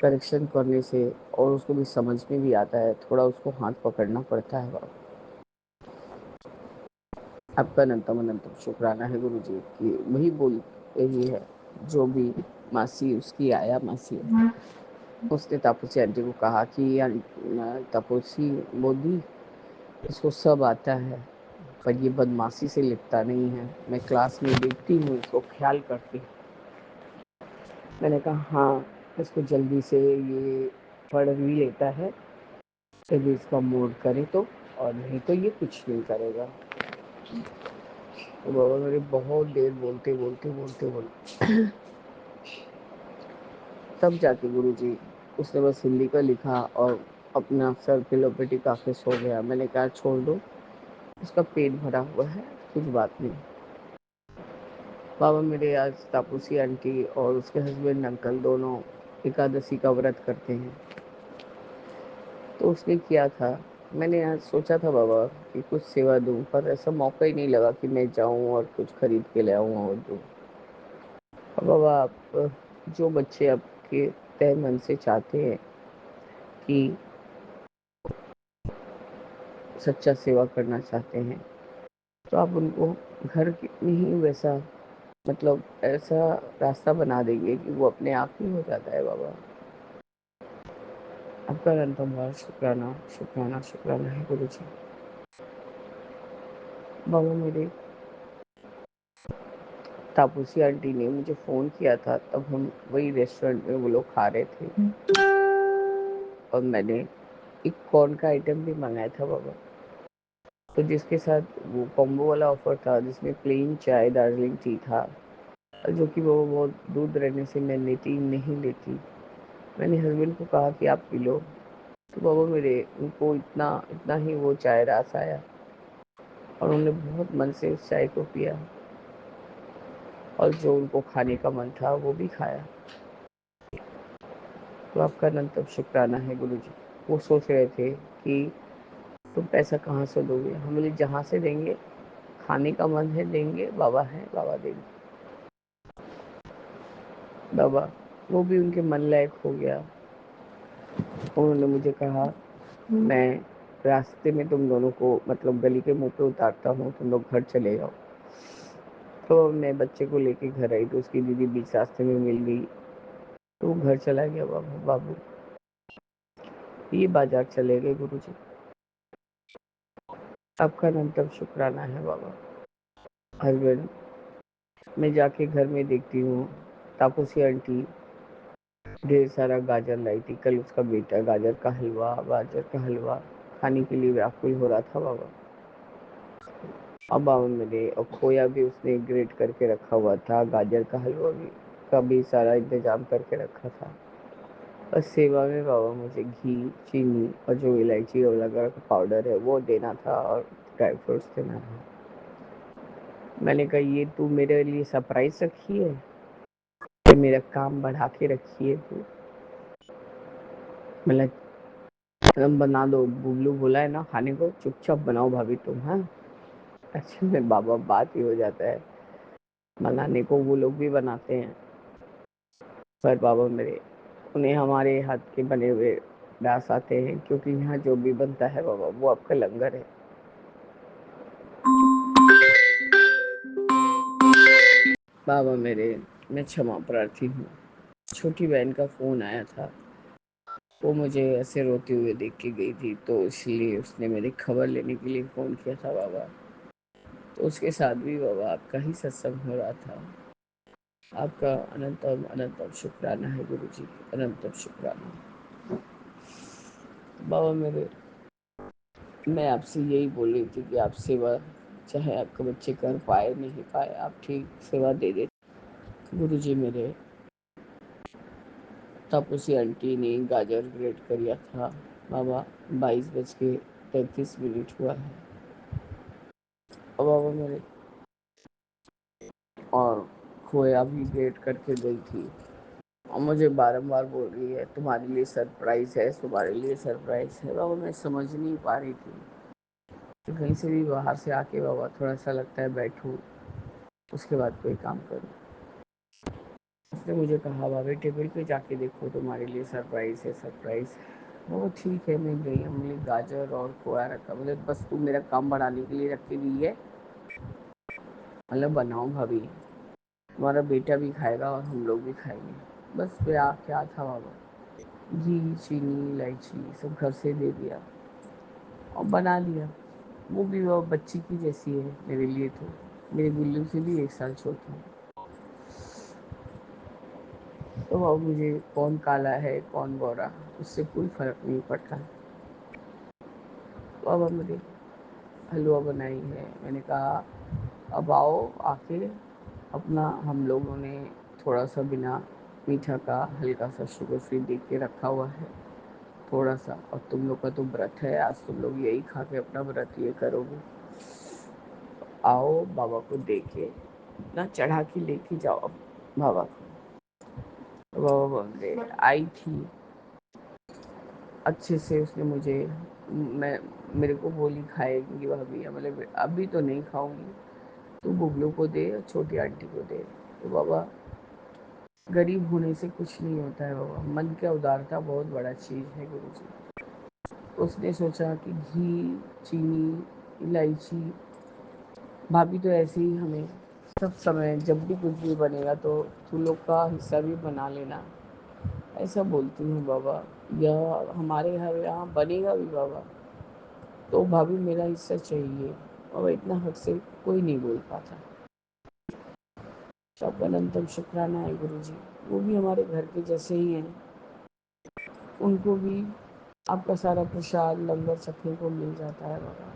करेक्शन करने से और उसको भी समझ में भी आता है, थोड़ा उसको हाथ पकड़ना पड़ता है बाबा। आपका अनंतम अनंतम शुक्राना है गुरु जी कि वही बोल रही है, जो भी मासी उसकी आया मासी है, उसने तापसी आंटी को कहा कि तापसी मोदी, इसको सब आता है पर ये बदमाशी से लिपटा नहीं है। मैं क्लास में देखती हूँ इसको ख्याल करती हूँ। मैंने कहा हाँ, इसको जल्दी से ये पढ़ भी लेता है, जब इसका मूड करे तो, और नहीं तो ये कुछ नहीं करेगा। तो बाबा मेरे बहुत देर बोलते बोलते बोलते बोलते तब जाके गुरु जी उसने बस हिंदी का लिखा और अपना सर पिलो पे टिका के सो गया। मैंने कहा छोड़ दो, उसका पेट भरा हुआ है, कुछ बात नहीं। बाबा मेरे आज तापूसी आंटी और उसके हस्बैंड अंकल दोनों एकादशी का व्रत करते हैं, तो उसने किया था। मैंने आज सोचा था बाबा कि कुछ सेवा दूं, पर ऐसा मौका ही नहीं लगा कि मैं जाऊं और कुछ खरीद के ले आऊं और दूं। और बाबा आप, जो बच्चे आपके तय मन से चाहते हैं कि सच्चा सेवा करना चाहते हैं, तो आप उनको घर में ही वैसा, मतलब ऐसा रास्ता बना देंगे कि वो अपने आप ही हो जाता है बाबा। आपका अनंतम शुक्राना शुक्राना शुक्राना है गुरु जी। बाबा मेरे तापसी आंटी ने मुझे फ़ोन किया था, तब हम वही रेस्टोरेंट में वो लोग खा रहे थे, और मैंने एक कॉर्न का आइटम भी मंगाया था बाबा, तो जिसके साथ वो कॉम्बो वाला ऑफर था जिसमें प्लेन चाय दार्जिलिंग टी था, जो कि वो बहुत दूध रहने से मैं लेती नहीं लेती। मैंने हस्बैंड को कहा कि आप पी लो, तो बाबा मेरे उनको इतना इतना ही वो चाय रास आया और उन्होंने बहुत मन से उस चाय को पिया, और जो उनको खाने का मन था वो भी खाया। तो आपका अनंतम शुक्राना है गुरु जी। वो सोच रहे थे कि तुम पैसा कहाँ से दोगे, हम बोले जहाँ से देंगे, खाने का मन है देंगे, बाबा है बाबा देंगे। बाबा वो भी उनके मन लायक हो गया। उन्होंने मुझे कहा मैं रास्ते में तुम दोनों को, मतलब गली के मुंह पे उतारता हूँ, तुम लोग घर चले जाओ। तो मैं बच्चे को लेके घर आई तो उसकी दीदी बीच रास्ते में मिल गई, तो वो घर चला गया। बाबू बाबू ये बाजार चले गए गुरु जी। आपका अनंतम शुक्राना है बाबा। हस्बैंड, मैं जाके घर में देखती हूँ तापसी आंटी ढेर सारा गाजर लाई थी। कल उसका बेटा गाजर का हलवा खाने के लिए व्याकुल हो रहा था बाबा। अब बाबा मेरे, और खोया भी उसने ग्रेट करके रखा हुआ था, गाजर का हलवा भी का भी सारा इंतजाम करके रखा था। बस सेवा में बाबा मुझे घी, चीनी और जो इलायची वगैरह का पाउडर है वो देना था, और ड्राई फ्रूट्स देना था। मैंने कहा ये तू मेरे लिए सरप्राइज रखी है, ये मेरा काम बढ़ा के रखी है तू। मतलब बना दो, बुबलू बोला है ना खाने को, चुपचाप बनाओ भाभी तुम। हाँ, अच्छे में बाबा बात ही हो जाता है। बनाने को वो लोग भी बनाते हैं, पर बाबा मेरे, उन्हें हमारे हाथ के बने हुए दास आते हैं, क्योंकि यहाँ जो भी बनता है बाबा वो आपका लंगर है। बाबा मेरे, मैं क्षमा प्रार्थी हूँ। छोटी बहन का फ़ोन आया था, वो मुझे ऐसे रोते हुए देख के गई थी, तो इसलिए उसने मेरी खबर लेने के लिए फ़ोन किया था बाबा। तो उसके साथ भी बाबा आपका ही सत्संग हो रहा था। आपका अनंतम अनंतम शुक्राना है गुरु जी, अनंतम शुक्राना। बाबा मेरे, मैं आपसे यही बोल रही थी कि आप सेवा, चाहे आपके बच्चे कर पाए नहीं पाए, आप ठीक सेवा दे दे। गुरु जी मेरे, तापसी आंटी ने गाजर ग्रेट कर दिया था बाबा, 22:33 हुआ है। और बाबा मेरे, और खोया भी ग्रेट करके गई थी, और मुझे बारंबार बोल रही है तुम्हारे लिए सरप्राइज है, तुम्हारे लिए सरप्राइज है। बाबा मैं समझ नहीं पा रही थी, तो कहीं से भी बाहर से आके बाबा थोड़ा सा लगता है बैठूं, उसके बाद कोई काम करूँ। उसने मुझे कहा भाभी टेबल पे जाके देखो तुम्हारे लिए सरप्राइज़ है सरप्राइज़। वो ठीक है, मैं गई, हमने गाजर और खोया रखा, बोले बस तू मेरा काम बढ़ाने के लिए रख के दी है। मतलब बनाओ भाभी, तुम्हारा बेटा भी खाएगा और हम लोग भी खाएंगे। बस क्या क्या था बाबा, घी चीनी इलायची सब घर से दे दिया और बना लिया। वो भी वो बच्ची की जैसी है मेरे लिए, तो मेरे गुल्लू से भी 1 साल छोटी है। तो अब मुझे कौन काला है कौन गोरा, उससे कोई फर्क नहीं पड़ता। तो अब मुझे हलवा बनाई है, मैंने कहा अब आओ आके अपना, हम लोगों ने थोड़ा सा बिना मीठा का हल्का सा शुगर फ्री दे के रखा हुआ है थोड़ा सा, और तुम लोग का तो व्रत है, आज तुम लोग यही खा के अपना व्रत ये करोगे। आओ बाबा को दे के ना चढ़ा के लेके जाओ बाबा को। तो बाबा बोले आई थी अच्छे से, उसने मुझे, मैं, मेरे को बोली खाएगी भाभी, मतलब अभी तो नहीं खाऊंगी, तू बुबलू को दे और छोटी आंटी को दे। तो बाबा गरीब होने से कुछ नहीं होता है बाबा, मन की उदारता बहुत बड़ा चीज़ है गुरु जी। उसने सोचा कि घी चीनी इलायची, भाभी तो ऐसे ही हमें सब समय जब भी कुछ भी बनेगा तो तू लोग का हिस्सा भी बना लेना, ऐसा बोलती हूँ बाबा। यह हमारे घर यहाँ बनेगा भी बाबा तो भाभी मेरा हिस्सा चाहिए। बाबा इतना हक से कोई नहीं बोल पाता। सब अनंतम शुक्राना है गुरु जी, वो भी हमारे घर के जैसे ही हैं, उनको भी आपका सारा प्रसाद लंगर चखने को मिल जाता है बाबा।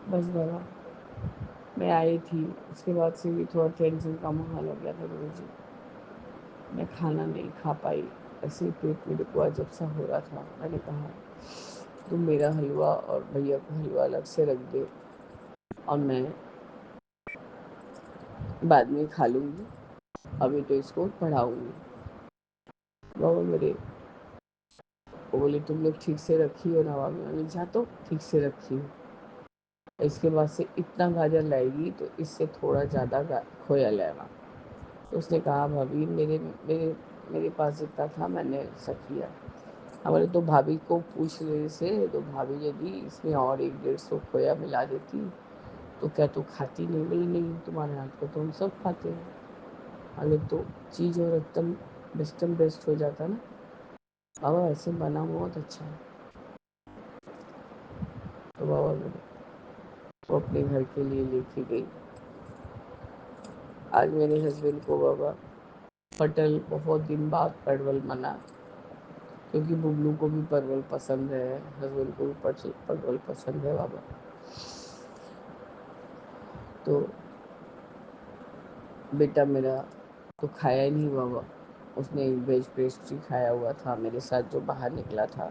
बस बाबा मैं आई थी, उसके बाद से भी थोड़ा टेंशन का माहौल हो गया था गुरु जी, मैं खाना नहीं खा पाई, ऐसे ही पेट मेरे को अजब सा हो रहा था। मैंने कहा तुम मेरा हलवा और भैया का हलवा अलग से रख दे और मैं बाद में खा लूँगी, अभी तो इसको पढ़ाऊँगी। बाबा मेरे वो बोले तुम लोग ठीक से रखी हो ना भाभी, मैंने जा तो ठीक से रखी हो, इसके बाद से इतना गाजर लाएगी तो इससे थोड़ा ज़्यादा खोया लाएगा। तो उसने कहा भाभी मेरे मेरे मेरे पास जितना था मैंने ऐसा किया। हमारे तो भाभी को पूछ रहे से, तो भाभी यदि इसमें और 1-150 खोया मिला देती तो क्या तू खाती नहीं? बोली नहीं, तुम्हारे हाथ का तो हम सब खाते हैं। अरे तो चीज़ और एकदम बेस्टम बेस्ट हो जाता ना। बाबा ऐसे बना बहुत अच्छा है। तो बाबा वो अपने घर के लिए लेके गई। आज मेरे हस्बैंड को बाबा पटल, बहुत दिन बाद परवल बना, क्योंकि बुबलू को भी परवल पसंद है, हस्बैंड को भी परवल पसंद है बाबा। तो बेटा मेरा तो खाया ही नहीं बाबा, उसने वेज पेस्ट्री खाया हुआ था मेरे साथ जो बाहर निकला था।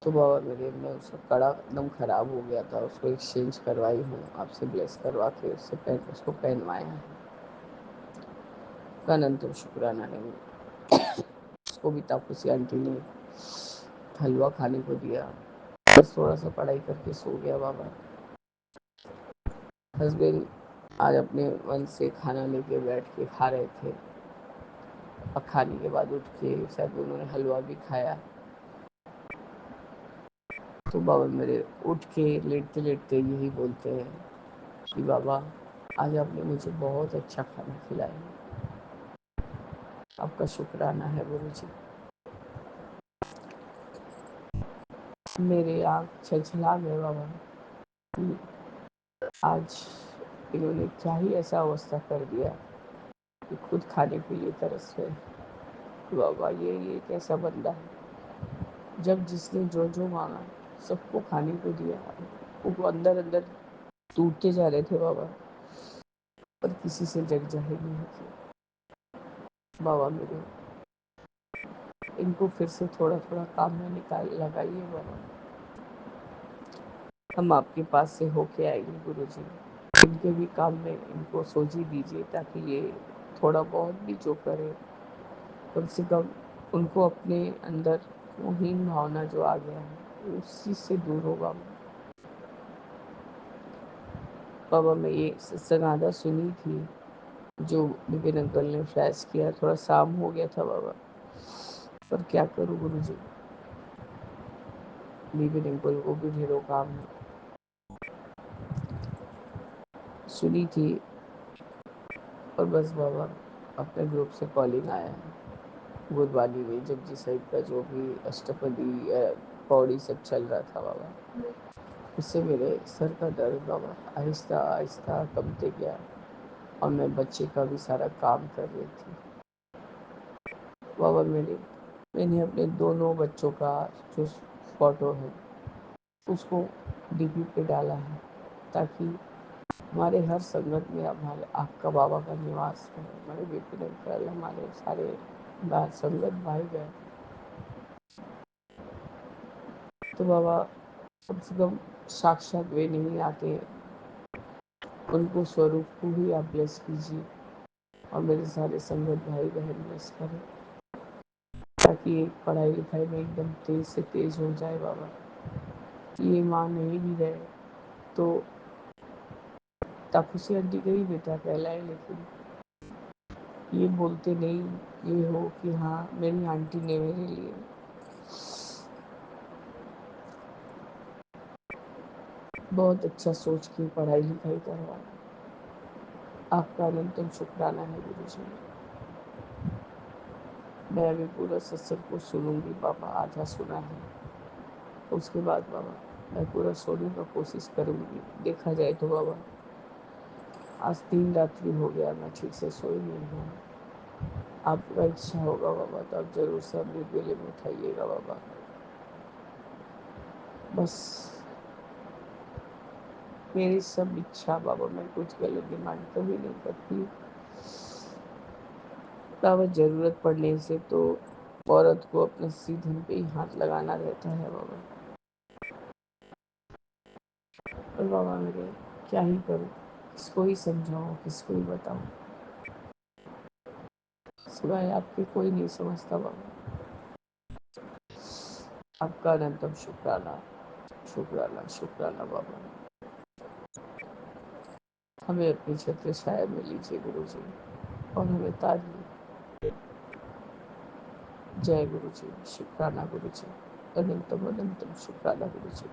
तो बाबा मेरे में उसका कड़ा एकदम ख़राब हो गया था, उसको एक्सचेंज करवाई हूँ, आपसे ब्लेस करवा के उसको पहनवाया है। अनंतम शुक्राना है। उसको भी तापसी आंटी ने हलवा खाने को दिया, बस थोड़ा सा पढ़ाई करके सो गया बाबा। हस्बैंड आज अपने मन से खाना लेके बैठ के खा रहे थे, और खाने के बाद उठ के शायद उन्होंने हलवा भी खाया। तो बाबा मेरे उठ के लेटते लेटते यही बोलते हैं कि बाबा आज आपने मुझे बहुत अच्छा खाना खिलाया, आपका शुक्राना है गुरु जी। मेरे आँख छलछला गए बाबा, आज इन्होंने क्या ही ऐसा अवस्था कर दिया कि खुद खाने के लिए तरस गए। बाबा ये कैसा बंदा है, जब जिसने जो जो मांगा सबको खाने को दिया, वो अंदर अंदर टूटते जा रहे थे बाबा, पर किसी से जग जाहिर नहीं किया। बाबा मेरे इनको फिर से थोड़ा थोड़ा काम में निकाल लगाइए बाबा, हम आपके पास से होके आएंगे गुरु जी। इनके भी काम में इनको सोची दीजिए, ताकि ये थोड़ा बहुत भी जो करे, कम से कम उनको अपने अंदर मोहीन भावना जो आ गया है उस चीज़ से दूर होगा। बाबा मैं ये सत्संग आधा सुनी थी जो विपिन अंकल ने फ्लैश किया, थोड़ा शाम हो गया था बाबा, पर क्या करूँ गुरु जी, विपिन अंकल को भी ढेरों काम है। सुनी थी और बस बाबा अपने ग्रुप से कॉलिंग आया है, गुरबानी में जपजी साहिब का जो भी अष्टपदी पौड़ी सब चल रहा था बाबा, उससे मेरे सर का दर्द बाबा आहिस्ता आहिस्ता कमते गया और मैं बच्चे का भी सारा काम कर रही थी बाबा। मैंने अपने दोनों बच्चों का जो फोटो है उसको डीपी पे डाला है, ताकि हमारे हर संगत में हमारे आपका बाबा का निवास है। हमारे विपिन अंकल, हमारे सारे संगत भाई बहन, तो बाबा कम से कम साक्षात वे नहीं आते हैं, उनको स्वरूप को ही आप ब्लेस कीजिए और मेरे सारे संगत भाई बहन ब्लेस करें, ताकि एक पढ़ाई लिखाई में एकदम तेज से तेज हो जाए बाबा। ये माँ नहीं भी रहे तो ताकू से आंटी का ही बेटा कहलाए, लेकिन ये बोलते नहीं, ये हो कि हाँ मेरी आंटी ने मेरे लिए बहुत अच्छा सोच के पढ़ाई लिखाई करवाया। आपका अनंतम शुक्राना है गुरु जी। मैं अभी पूरा सत्संग को सुनूंगी बाबा, आधा सुना है, उसके बाद बाबा मैं पूरा सोने का कोशिश करूंगी। देखा जाए तो बाबा आज 3 रात्रि हो गया, मैं ठीक से सोई नहीं हूँ। आपका इच्छा होगा बाबा तो आप जरूर से अपने बेले में उठाइएगा बाबा। बस मेरी सब इच्छा बाबा, मैं कुछ गलत डिमांड कभी नहीं करती बाबा। जरूरत पड़ने से तो औरत को अपने सीधन पे ही हाथ लगाना रहता है बाबा। और बाबा मेरे क्या ही करूँ, किसको ही समझाऊँ, किसको ही बताऊँ, सिवाय आपके कोई नहीं समझता बाबा। आपका अनंतम शुक्राना, शुक्राना, शुक्राना बाबा। हमें अपनी छत्र छाया में लीजिए गुरु जी और हमें तारिए। जय गुरु जी, शुक्राना गुरु जी, अनंतम अनंतम शुक्राना गुरु जी।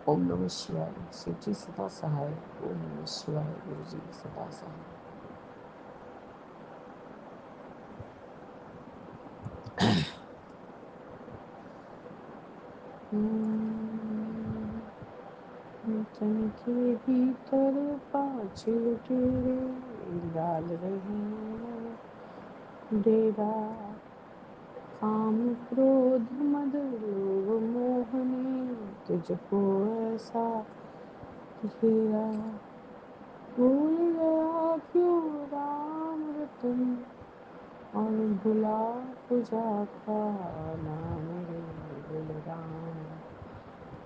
ओम नमः शिवाय, शिव जी सदा सहाय। ओम नमः शिवाय, गुरु जी सदा सहाय। तन के भीतर पाँच लुटेरे डाल रहे डेरा, काम क्रोध मद लोभ मोह ने तुझको ऐसा घेरा। भूल गया क्यों राम रतन और भुला पूजा का नाम रे। बोल राम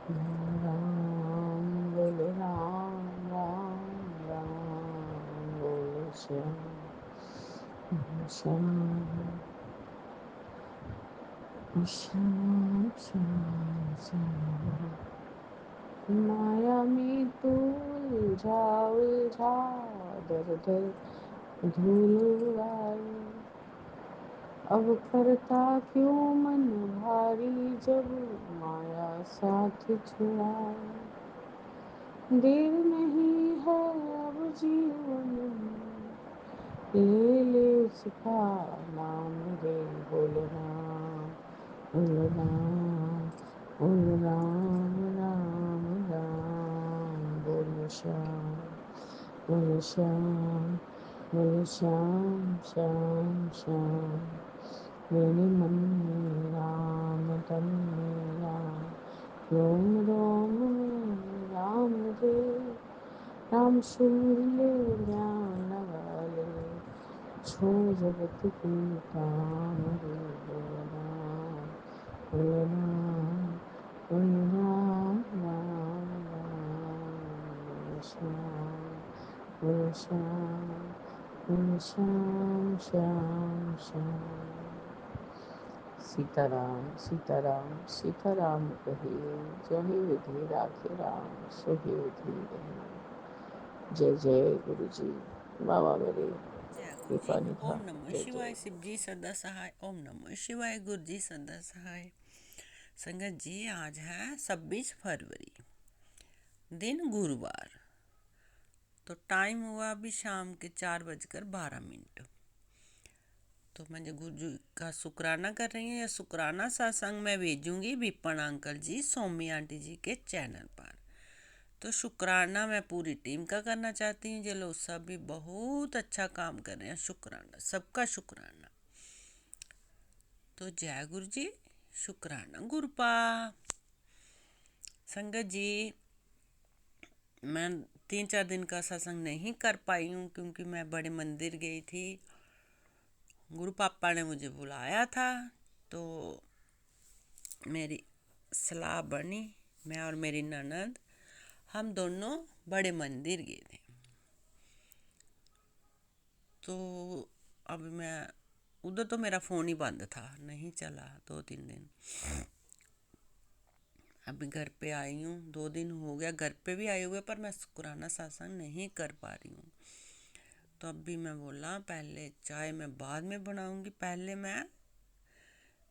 राम, बोल राम राम राम, बोल श्याम श्याम श्याम श्याम श्याम। माया में तू उलझा उलझा दर दर धूल आए। अब करता क्यों मन भारी जब माया साथ छुड़ाए। देर नहीं है अब जीवन में, ले ले इसका नाम रे। बोल राम, बोल राम, बोल राम राम राम, बोल श्याम, बोल श्याम, बोल श्याम श्याम श्याम। मेरे मन में राम, तन में राम, रोम रोम में राम रे। राम शूल्य ज्ञान वाले, छो जगत के काम रे। बोल राम, बोल राम, बोल राम राम राम, बोल श्याम, बोल श्याम, बोल श्याम श्याम श्याम। सीताराम सीताराम सीताराम कहिए, जो ही विधि राखे राम, सो ही विधि रहे। जय जय गुरु जी। बाबा मेरे जय गुरु जी। कृपा ओम निधान। नमः जय शिवाय। जय। शिव जी सदा सहाय। ओम नमः शिवाय। गुरु जी सदा सहाय। संगत जी, आज है 26 फरवरी, दिन गुरुवार। तो टाइम हुआ अभी शाम के 4:12। तो मैं जो गुरु जी का शुक्राना कर रही हूँ, या शुक्राना सत्संग मैं भेजूंगी विपन अंकल जी, सोमी आंटी जी के चैनल पर। तो शुक्राना मैं पूरी टीम का करना चाहती हूँ। जो लोग सब भी बहुत अच्छा काम कर रहे हैं, शुक्राना, सबका शुक्राना। तो जय गुरु जी। शुक्राना गुरुपा। संगत जी, मैं 3-4 दिन का सत्संग नहीं कर पाई हूँ, क्योंकि मैं बड़े मंदिर गई थी। गुरु पापा ने मुझे बुलाया था, तो मेरी सलाह बनी, मैं और मेरी ननद, हम दोनों बड़े मंदिर गए थे। तो अब मैं उधर तो मेरा फ़ोन ही बंद था, नहीं चला 2-3 दिन। अभी घर पे आई हूँ, 2 दिन हो गया घर पे भी आए हुए, पर मैं शुक्राना सत्संग नहीं कर पा रही हूँ। तो अभी मैं बोला पहले चाय मैं बाद में बनाऊंगी, पहले मैं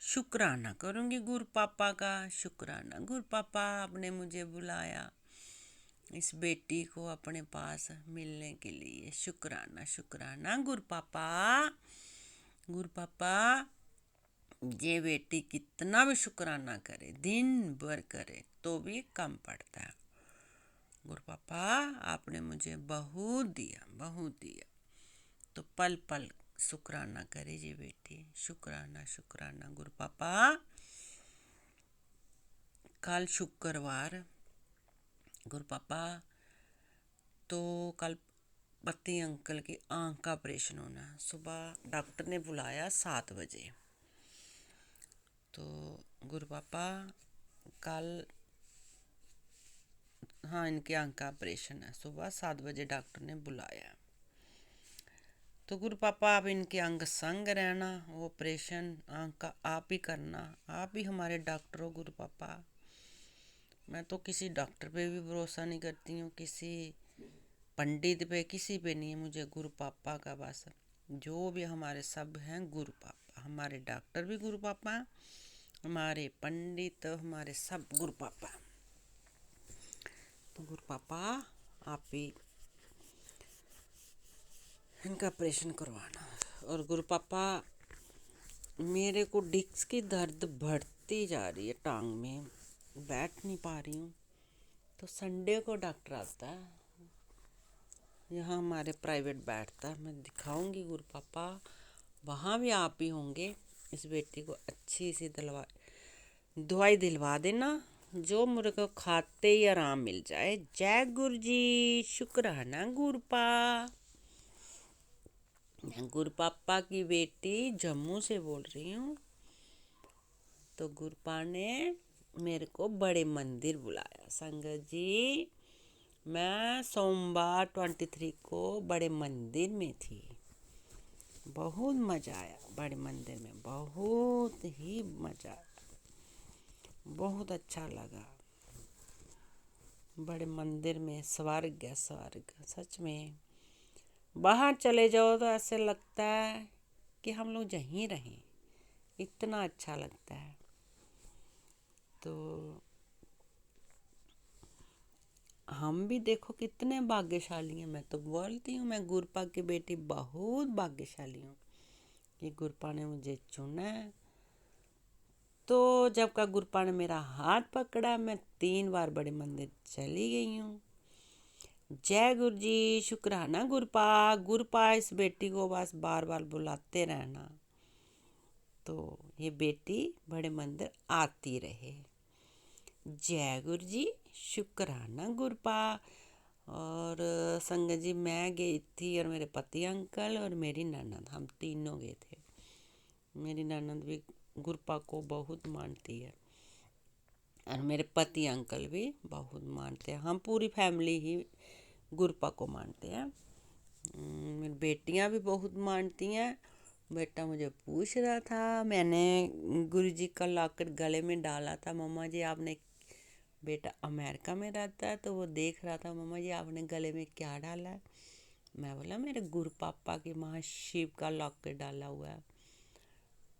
शुक्राना करूंगी गुरु पापा का। शुक्राना गुरु पापा, आपने मुझे बुलाया इस बेटी को अपने पास मिलने के लिए। शुक्राना शुक्राना गुरु पापा। गुरु पापा, ये बेटी कितना भी शुक्राना करे, दिन भर करे, तो भी कम पड़ता है। गुरु पापा, आपने मुझे बहुत दिया, बहुत दिया। तो पल पल शुक्राना करे ये बेटी। शुक्राना शुक्राना गुरु पापा। कल शुक्रवार गुरु पापा, तो कल पति अंकल की आंख का ऑपरेशन होना है। सुबह डॉक्टर ने बुलाया 7 बजे। तो गुरु पापा कल, हाँ, इनके आंख का ऑपरेशन है, सुबह 7 बजे डॉक्टर ने बुलाया। तो गुरु पापा आप इनके अंग संग रहना, वो ऑपरेशन आंख का आप ही करना, आप ही हमारे डॉक्टर हो गुरु पापा। मैं तो किसी डॉक्टर पे भी भरोसा नहीं करती हूँ, किसी पंडित पे, किसी पे नहीं है, मुझे गुरु पापा का बस। जो भी हमारे सब हैं गुरु पापा, हमारे डॉक्टर भी गुरु पापा, हमारे पंडित, हमारे सब गुरु पापा। तो गुरु पापा आप ही इनका ऑपरेशन करवाना। और गुरु पापा, मेरे को डिस्क की दर्द बढ़ती जा रही है, टांग में बैठ नहीं पा रही हूँ। तो संडे को डॉक्टर आता है, यहाँ हमारे प्राइवेट बैठता है, मैं दिखाऊंगी गुरु पापा, वहाँ भी आप ही होंगे। इस बेटी को अच्छी सी दवाई दिलवा देना, जो मेरे को खाते ही आराम मिल जाए। जय गुरु जी। शुक्राना गुरुपा। मैं गुरु पापा की बेटी जम्मू से बोल रही हूँ। तो गुरुपा ने मेरे को बड़े मंदिर बुलाया। संगत जी, मैं सोमवार 23 को बड़े मंदिर में थी। बहुत मज़ा आया बड़े मंदिर में, बहुत ही मज़ा आया, बहुत अच्छा लगा। बड़े मंदिर में स्वर्ग है, स्वर्ग सच में। बाहर चले जाओ तो ऐसे लगता है कि हम लोग यहीं रहें, इतना अच्छा लगता है। तो हम भी देखो कितने भाग्यशाली हैं। मैं तो बोलती हूँ मैं गुरपा की बेटी बहुत भाग्यशाली हूँ कि गुरपा ने मुझे चुना है। तो जब का गुरपा ने मेरा हाथ पकड़ा, मैं 3 बार बड़े मंदिर चली गई हूँ। जय गुरु जी। शुक्राना गुरपा। गुरपा इस बेटी को बस बार बार बुलाते रहना, तो ये बेटी बड़े मंदिर आती रहे। जय गुरु जी। शुक्राना गुरपा। और संगत जी, मैं गई थी और मेरे पति अंकल और मेरी ननद, हम तीनों गए थे। मेरी ननद भी गुरपा को बहुत मानती है और मेरे पति अंकल भी बहुत मानते हैं। हम पूरी फैमिली ही गुरपा को मानते हैं। मेरी बेटियां भी बहुत मानती हैं। बेटा मुझे पूछ रहा था, मैंने गुरुजी का लॉकेट गले में डाला था, मम्मा जी आपने बेटा अमेरिका में रहता है, तो वो देख रहा था, मम्मा जी आपने गले में क्या डाला है। मैं बोला मेरे गुरु पापा की महाशिव का लॉकेट डाला हुआ है,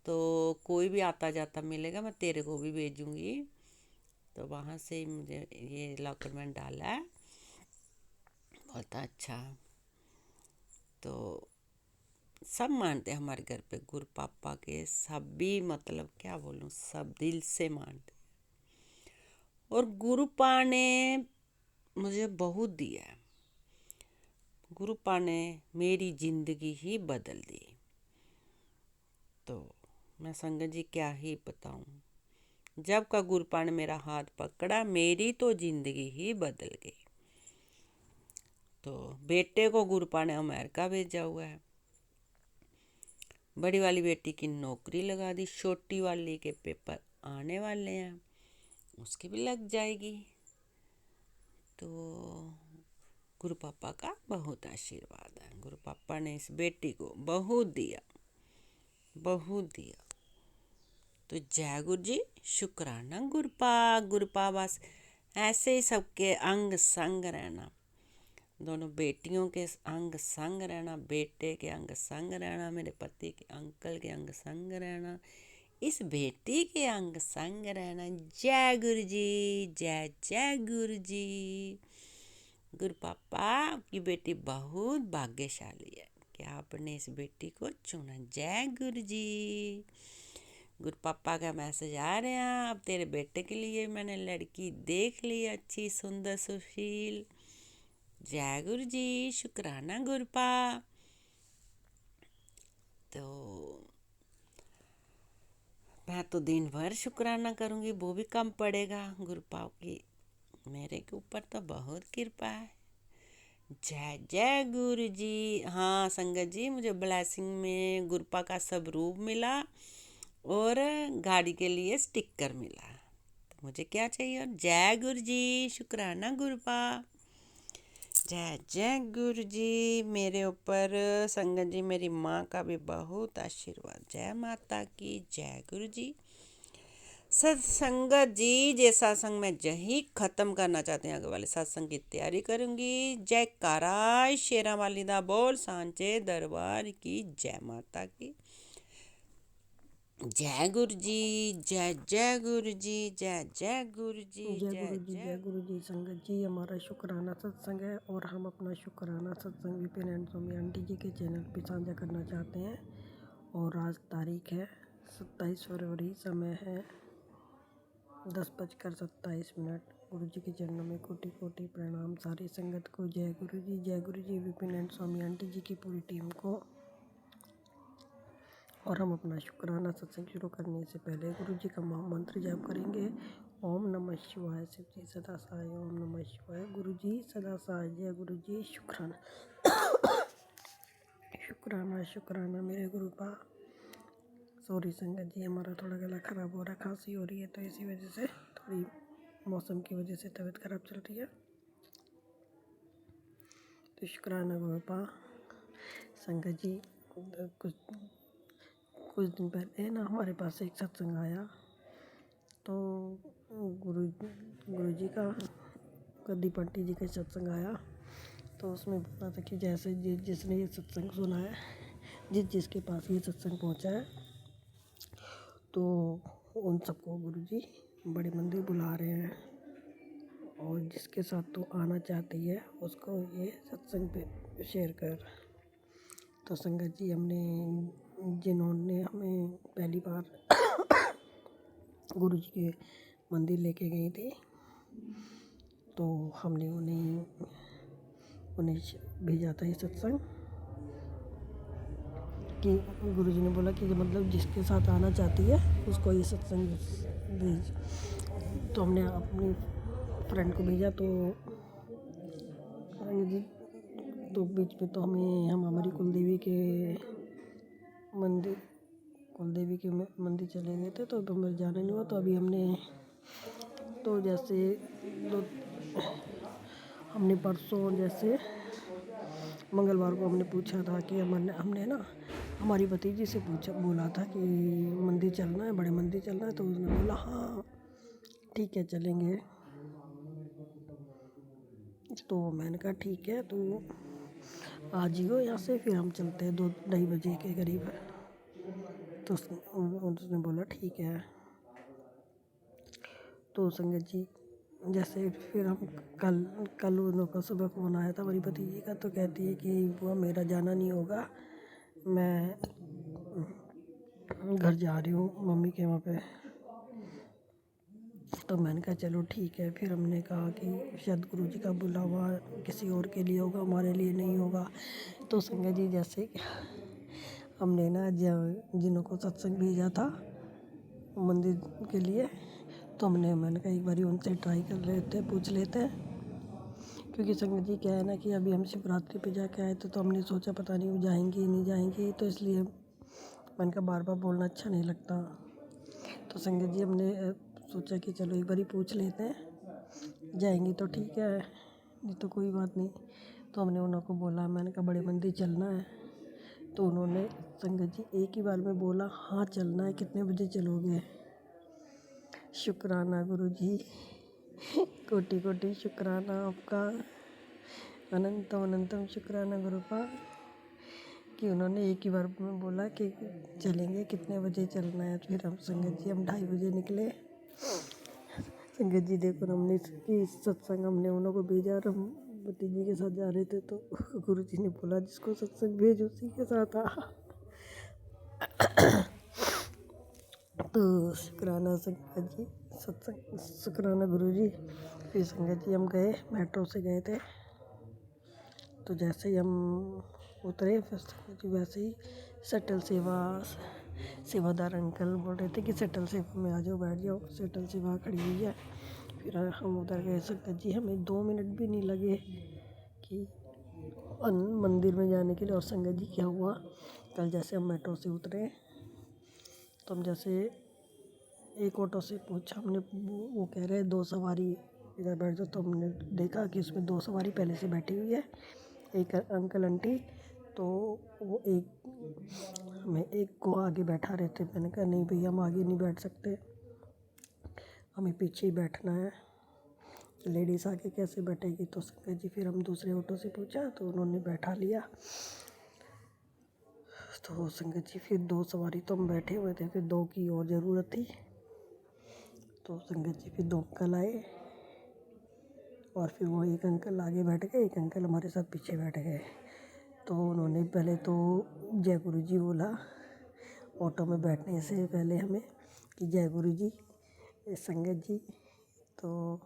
तो कोई भी आता जाता मिलेगा मैं तेरे को भी भेजूंगी। तो वहाँ से ही मुझे ये लॉकेट मैंने डाला है। बोलता अच्छा। तो सब मानते हैं हमारे घर पे गुरु पापा के, सभी मतलब क्या बोलूँ, सब दिल से मानते। और गुरुपा ने मुझे बहुत दिया है। गुरुपा ने मेरी ज़िंदगी ही बदल दी। तो मैं संगत जी क्या ही बताऊं, जब का गुरुपा ने मेरा हाथ पकड़ा मेरी तो ज़िंदगी ही बदल गई। तो बेटे को गुरुपा ने अमेरिका भेजा हुआ है, बड़ी वाली बेटी की नौकरी लगा दी, छोटी वाली के पेपर आने वाले हैं, उसकी भी लग जाएगी। तो गुरु पापा का बहुत आशीर्वाद है। गुरु पापा ने इस बेटी को बहुत दिया, बहुत दिया। तो जय गुरु जी, शुक्राना गुरुपा। गुरुपा बस ऐसे ही सबके अंग संग रहना, दोनों बेटियों के अंग संग रहना, बेटे के अंग संग रहना, मेरे पति के अंकल के अंग संग रहना, इस बेटी के अंग संग रहना। जय गुरु जी, जय जय गुरु जी। गुरु पापा की बेटी बहुत भाग्यशाली है कि आपने इस बेटी को चुना। जय गुरु जी। गुरु पापा का मैसेज आ रहे हैं, अब तेरे बेटे के लिए मैंने लड़की देख ली, अच्छी सुंदर सुशील। जय गुरु जी, शुक्राना गुरुपा। तो मैं तो दिन भर शुक्राना करूँगी, वो भी कम पड़ेगा। गुरुपा की मेरे के ऊपर तो बहुत कृपा है। जय जय गुरु जी। हाँ संगत जी, मुझे ब्लेसिंग में गुरुपा का सब रूप मिला और गाड़ी के लिए स्टिकर मिला, तो मुझे क्या चाहिए। और जय गुरु जी, शुक्राना गुरुपा। जय जय गुरु जी। मेरे ऊपर संगत जी मेरी माँ का भी बहुत आशीर्वाद। जय माता की, जय गुरु जी। सत्संगत जी, जे सत्संग में जही खत्म करना चाहते हैं, आगे वाले सत्संग की तैयारी करूंगी। जय काराय शेरा वाली दा बोल, सांचे दरबार की जय माता की। जय गुरु जी, जय जय गुरु जी, जय जय गुरु जी, जय जय गुरु जी, जय जय गुरु जी। संगत जी, हमारा शुक्राना सत्संग है और हम अपना शुक्राना सत्संग विपिन एंड स्वामी आंटी जी के चैनल पे साझा करना चाहते हैं। और आज तारीख है 27 फरवरी, समय है 10:27। गुरु जी के चरणों में कोटि कोटि प्रणाम। सारी संगत को जय गुरु जी, जय गुरु जी। विपिन एंड स्वामी आंटी जी की पूरी टीम को। और हम अपना शुक्राना सत्संग शुरू करने से पहले गुरु जी का महामंत्र जाप करेंगे। ओम नमः शिवाय। शिव जी सदा सहाय। ओम नमः शिवाय। गुरु जी सदा सहाय। जय गुरु जी। शुक्राना शुक्राना शुक्राना मेरे गुरु पा। सॉरी संगत जी, हमारा थोड़ा गला ख़राब हो रहा है, खांसी हो रही है, तो इसी वजह से थोड़ी मौसम की वजह से तबीयत ख़राब चल रही है। तो शुक्राना गुरु पा। संगत जी, कुछ दिन पहले ना हमारे पास एक सत्संग आया, तो गुरु जी का गद्दी पंटी जी का सत्संग आया। तो उसमें बोला था कि जैसे जिसने ये सत्संग सुना है, जिसके पास ये सत्संग पहुंचा है, तो उन सबको गुरु जी बड़े मंदिर बुला रहे हैं, और जिसके साथ तो आना चाहती है उसको ये सत्संग पे शेयर कर। तो संगत जी, जिन्होंने हमें पहली बार गुरु जी के मंदिर लेके गई थी, तो हमने उन्हें भेजा था ये सत्संग कि गुरु जी ने बोला कि मतलब जिसके साथ आना चाहती है उसको ये सत्संग भेज। तो हमने अपनी फ्रेंड को भेजा। तो बीच में तो हम हमारी कुलदेवी के मंदिर चले गए थे, तो अब हमें जाना नहीं हुआ। तो अभी तो जैसे हमने परसों जैसे मंगलवार को हमने पूछा था कि हमने ना हमारी भतीजी से बोला था कि मंदिर चलना है, बड़े मंदिर चलना है। तो उसने बोला हाँ ठीक है चलेंगे। तो मैंने कहा ठीक है, तो आ जियो यहाँ से, फिर हम चलते हैं 2-2:30 बजे के करीब। तो उसने बोला ठीक है। तो संगत जी जैसे फिर हम कल कल उन लोग का सुबह फ़ोन आया था मेरी भतीजी का, तो कहती है कि बुआ मेरा जाना नहीं होगा, मैं घर जा रही हूँ मम्मी के वहाँ पे। तो मैंने कहा चलो ठीक है। फिर हमने कहा कि शायद गुरु जी का बुलावा किसी और के लिए होगा, हमारे लिए नहीं होगा। तो संगत जी जैसे हमने ना जिन्हों को सत्संग भेजा था मंदिर के लिए, तो मैंने कहा एक बार उनसे ट्राई कर लेते, पूछ लेते हैं। क्योंकि संगत जी क्या है ना कि अभी हम शिवरात्रि पे जाके आए थे, तो हमने सोचा पता नहीं वो जाएंगी नहीं जाएंगी, तो इसलिए मैंने कहा बार बार बोलना अच्छा नहीं लगता। तो संगत जी हमने सोचा कि चलो एक बार ही पूछ लेते हैं, जाएंगी तो ठीक है, नहीं तो कोई बात नहीं। तो हमने उन्हों को बोला, मैंने कहा बड़े मंदिर चलना है। तो उन्होंने संगत जी एक ही बार में बोला हाँ चलना है, कितने बजे चलोगे। शुक्राना गुरु जी, कोटि कोटि शुक्राना आपका, अनंतम अनंतम शुक्राना गुरुपा कि उन्होंने एक ही बार में बोला कि चलेंगे, कितने बजे चलना है। फिर हम संगत जी हम 2:30 बजे निकले। संगत जी देखो हमने कि सत्संग हमने उन्हों को भेजा और हम भतीजी के साथ जा रहे थे, तो गुरु जी ने बोला जिसको सत्संग भेज उसी के साथ आ। तो शुक्राना संगत जी, सत्संग शुक्राना गुरु जी। फिर संगत जी हम गए, मेट्रो से गए थे। तो जैसे ही हम उतरे फिर संगत जी वैसे ही शटल सेवादार अंकल बोल रहे थे कि शटल सेवा में आ जाओ, बैठ जाओ, शटल सेवा खड़ी हुई है। फिर हम उधर गए। संगत जी हमें 2 मिनट भी नहीं लगे कि मंदिर में जाने के लिए। और संगत जी क्या हुआ, कल जैसे हम मेट्रो से उतरे तो हम जैसे एक ऑटो से पूछा हमने, वो कह रहे 2 सवारी इधर बैठ जाओ। तो हमने देखा कि उसमें 2 सवारी पहले से बैठी हुई है, एक अंकल आंटी। तो वो एक को आगे बैठा रहे थे। मैंने कहा नहीं भैया हम आगे नहीं बैठ सकते, हमें पीछे ही बैठना है, लेडीज़ आगे कैसे बैठेगी। तो संगत जी फिर हम दूसरे ऑटो से पूछा तो उन्होंने बैठा लिया। तो संगत जी फिर 2 सवारी तो हम बैठे हुए थे, फिर 2 की और ज़रूरत थी। तो संगत जी फिर 2 अंकल आए और फिर वो एक अंकल आगे बैठ गए, एक अंकल हमारे साथ पीछे बैठ गए। तो उन्होंने पहले तो जय गुरु जी बोला ऑटो में बैठने से पहले हमें कि जय गुरु जी, संगत जी। तो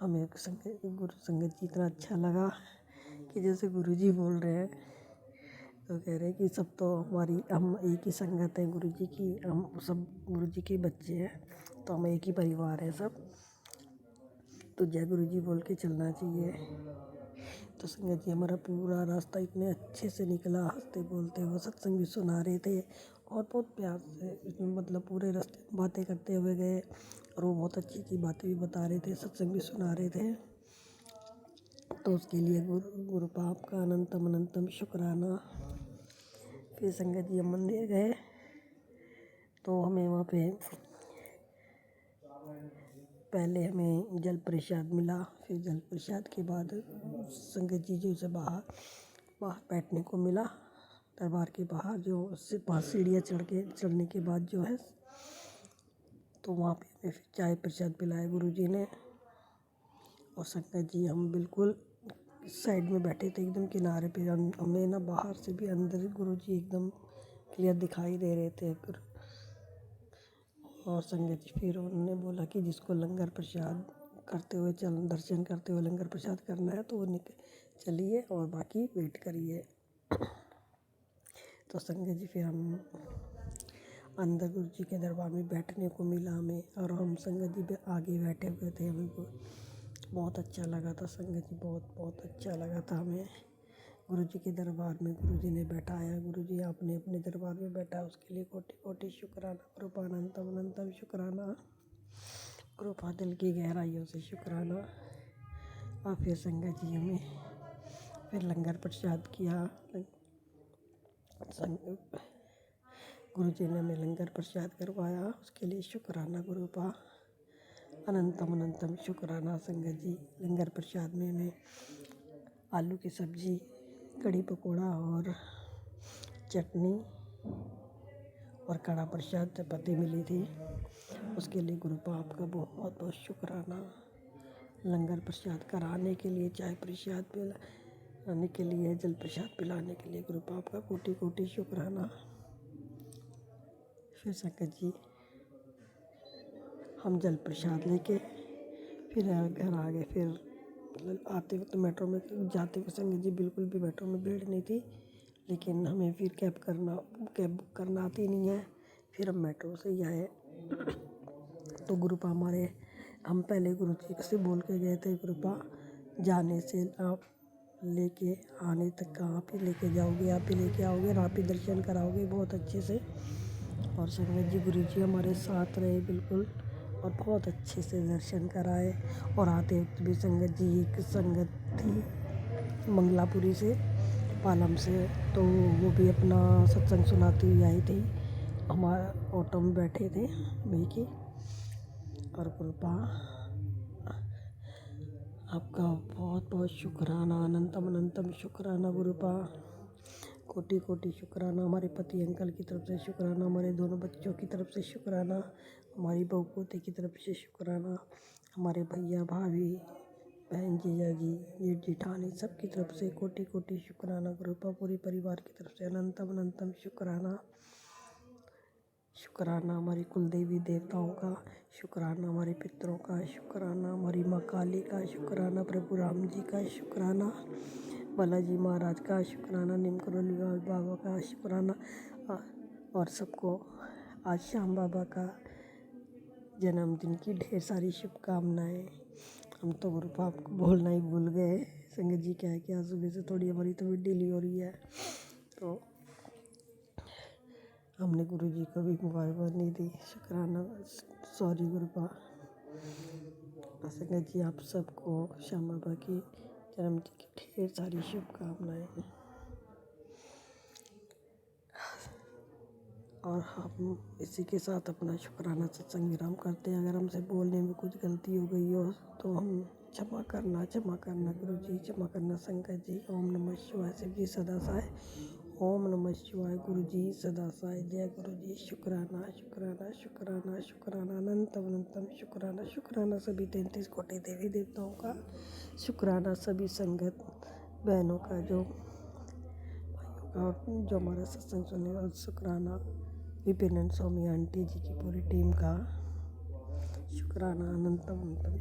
हमें संगत जी इतना अच्छा लगा कि जैसे गुरु जी बोल रहे हैं। तो कह रहे हैं कि सब तो हम एक ही संगत है गुरु जी की, हम सब गुरु जी के बच्चे हैं, तो हम एक ही परिवार है सब, तो जय गुरु जी बोल के चलना चाहिए। तो संगत जी हमारा पूरा रास्ता इतने अच्छे से निकला, हंसते बोलते हुए सत्संग भी सुना रहे थे और बहुत प्यार से इसमें मतलब पूरे रास्ते बातें करते हुए गए। और वो बहुत अच्छी अच्छी बातें भी बता रहे थे, सत्संग भी सुना रहे थे। तो उसके लिए गुरु पाप का अनंतम अनंतम शुक्राना। फिर संगत जी हम मंदिर गए तो हमें वहाँ पे पहले हमें जल प्रसाद मिला। फिर जल प्रसाद के बाद संगत जी जो से बाहर बैठने को मिला, दरबार के बाहर जो 5 सीढ़ियाँ चढ़ने के बाद जो है, तो वहाँ पे हमें फिर चाय प्रसाद पिलाया गुरु जी ने। और संगत जी हम बिल्कुल साइड में बैठे थे, एकदम किनारे पे। हमें ना बाहर से भी अंदर गुरु जी एकदम क्लियर दिखाई दे रहे थे। और संगत जी फिर उन्होंने बोला कि जिसको लंगर प्रसाद करते हुए दर्शन करते हुए लंगर प्रसाद करना है तो वो चलिए और बाकी वेट करिए। तो संगत जी फिर हम अंदर गुरु जी के दरबार में बैठने को मिला हमें, और हम संगत जी पे आगे बैठे हुए थे। हमें बहुत अच्छा लगा था संगत जी, बहुत बहुत अच्छा लगा था हमें। गुरु जी के दरबार में गुरु जी ने बैठाया, गुरु जी आपने अपने दरबार में बैठा, उसके लिए कोटि कोटि शुक्राना। कृपा अनंतम अनंतम शुक्राना, कृपा दिल की गहराइयों से शुक्राना। और फिर संगत जी हमें फिर लंगर प्रसाद किया। गुरु जी ने हमें लंगर प्रसाद करवाया, उसके लिए शुक्राना गुरुपा। अनंतम अनंतम शुक्राना संगत जी। लंगर प्रसाद में हमें आलू की सब्जी, कढ़ी पकौड़ा और चटनी और कड़ा प्रसाद चपाती मिली थी। उसके लिए गुरु पाप का बहुत बहुत शुक्राना। लंगर प्रसाद कराने के लिए, चाय प्रसाद पिलाने के लिए, जल प्रसाद पिलाने के लिए गुरु पाप का कोटि कोटि शुक्राना। फिर संगत जी हम जल प्रसाद लेके फिर घर आ गए। फिर आते वक्त मेट्रो में जाते हुए संगत जी बिल्कुल भी मेट्रो में भीड़ नहीं थी, लेकिन हमें फिर कैब बुक करना आती नहीं है। फिर हम मेट्रो से ही आए। तो गुरुपा हमारे, हम पहले गुरु जी से बोल के गए थे, गुरुपा जाने से आप लेके आने तक का आप ही लेके जाओगे, आप ही लेके आओगे और आप ही दर्शन कराओगे बहुत अच्छे से। और संगत जी गुरु जी हमारे साथ रहे बिल्कुल और बहुत अच्छे से दर्शन कराए। और आते वक्त भी संगत जी एक संगत थी मंगलापुरी से, पालम से, तो वो भी अपना सत्संग सुनाती हुई आई थी। हमारा ऑटो में बैठे थे भाई की। और गुरुपा आपका बहुत बहुत शुक्राना, अनंतम अनंतम शुक्राना गुरुपा। कोटि कोटि शुक्राना। हमारे पति अंकल की तरफ से शुक्राना, हमारे दोनों बच्चों की तरफ से शुक्राना, हमारी बहू पोते की तरफ से शुक्राना, हमारे भैया भाभी बहन जीजा जी जेठ जिठानी सबकी तरफ से कोटि कोटि शुक्राना गुरुपा। पूरी परिवार की तरफ से अनंतम अनंतम शुक्राना। शुक्राना हमारी कुल देवी देवताओं का, शुक्राना हमारे पितरों का, शुक्राना हमारी माँ काली का, शुक्राना प्रभु राम जी का, शुक्राना बालाजी महाराज का, शुक्राना नीम करोली बाबा का, शुक्राना। और सबको आज श्याम बाबा का जन्मदिन की ढेर सारी शुभकामनाएं। हम तो गुरु पाप को बोलना ही भूल गए संगत जी। क्या है कि आज सुबह से थोड़ी हमारी तबीयत ढीली हो रही है, तो हमने गुरु जी को भी मुबारकबाद नहीं दी। शुक्राना, सॉरी गुरुपा। संगत जी आप सबको श्याम बाबा की जन्मदिन की ढेर सारी शुभकामनाएं। और हम इसी के साथ अपना शुक्राना सत्संग विराम करते हैं। अगर हमसे बोलने में कुछ गलती हो गई हो तो हम क्षमा करना गुरु जी, क्षमा करना संगत जी। ओम नमः शिवाय। शिव जी सदा साय। ओम नमः शिवाय। गुरु जी सदा साय। जय गुरु जी। शुक्राना शुक्राना शुक्राना शुक्राना, अनंतम अनंतम शुक्राना। शुक्राना सभी 33 कोटि देवी देवताओं का, शुक्राना सभी संगत बहनों का, जो भाइयों का, और जो हमारा सत्संग सुने। और शुक्राना विपिन स्वामी आंटी जी की पूरी टीम का, शुक्राना अनंतम अनंतम।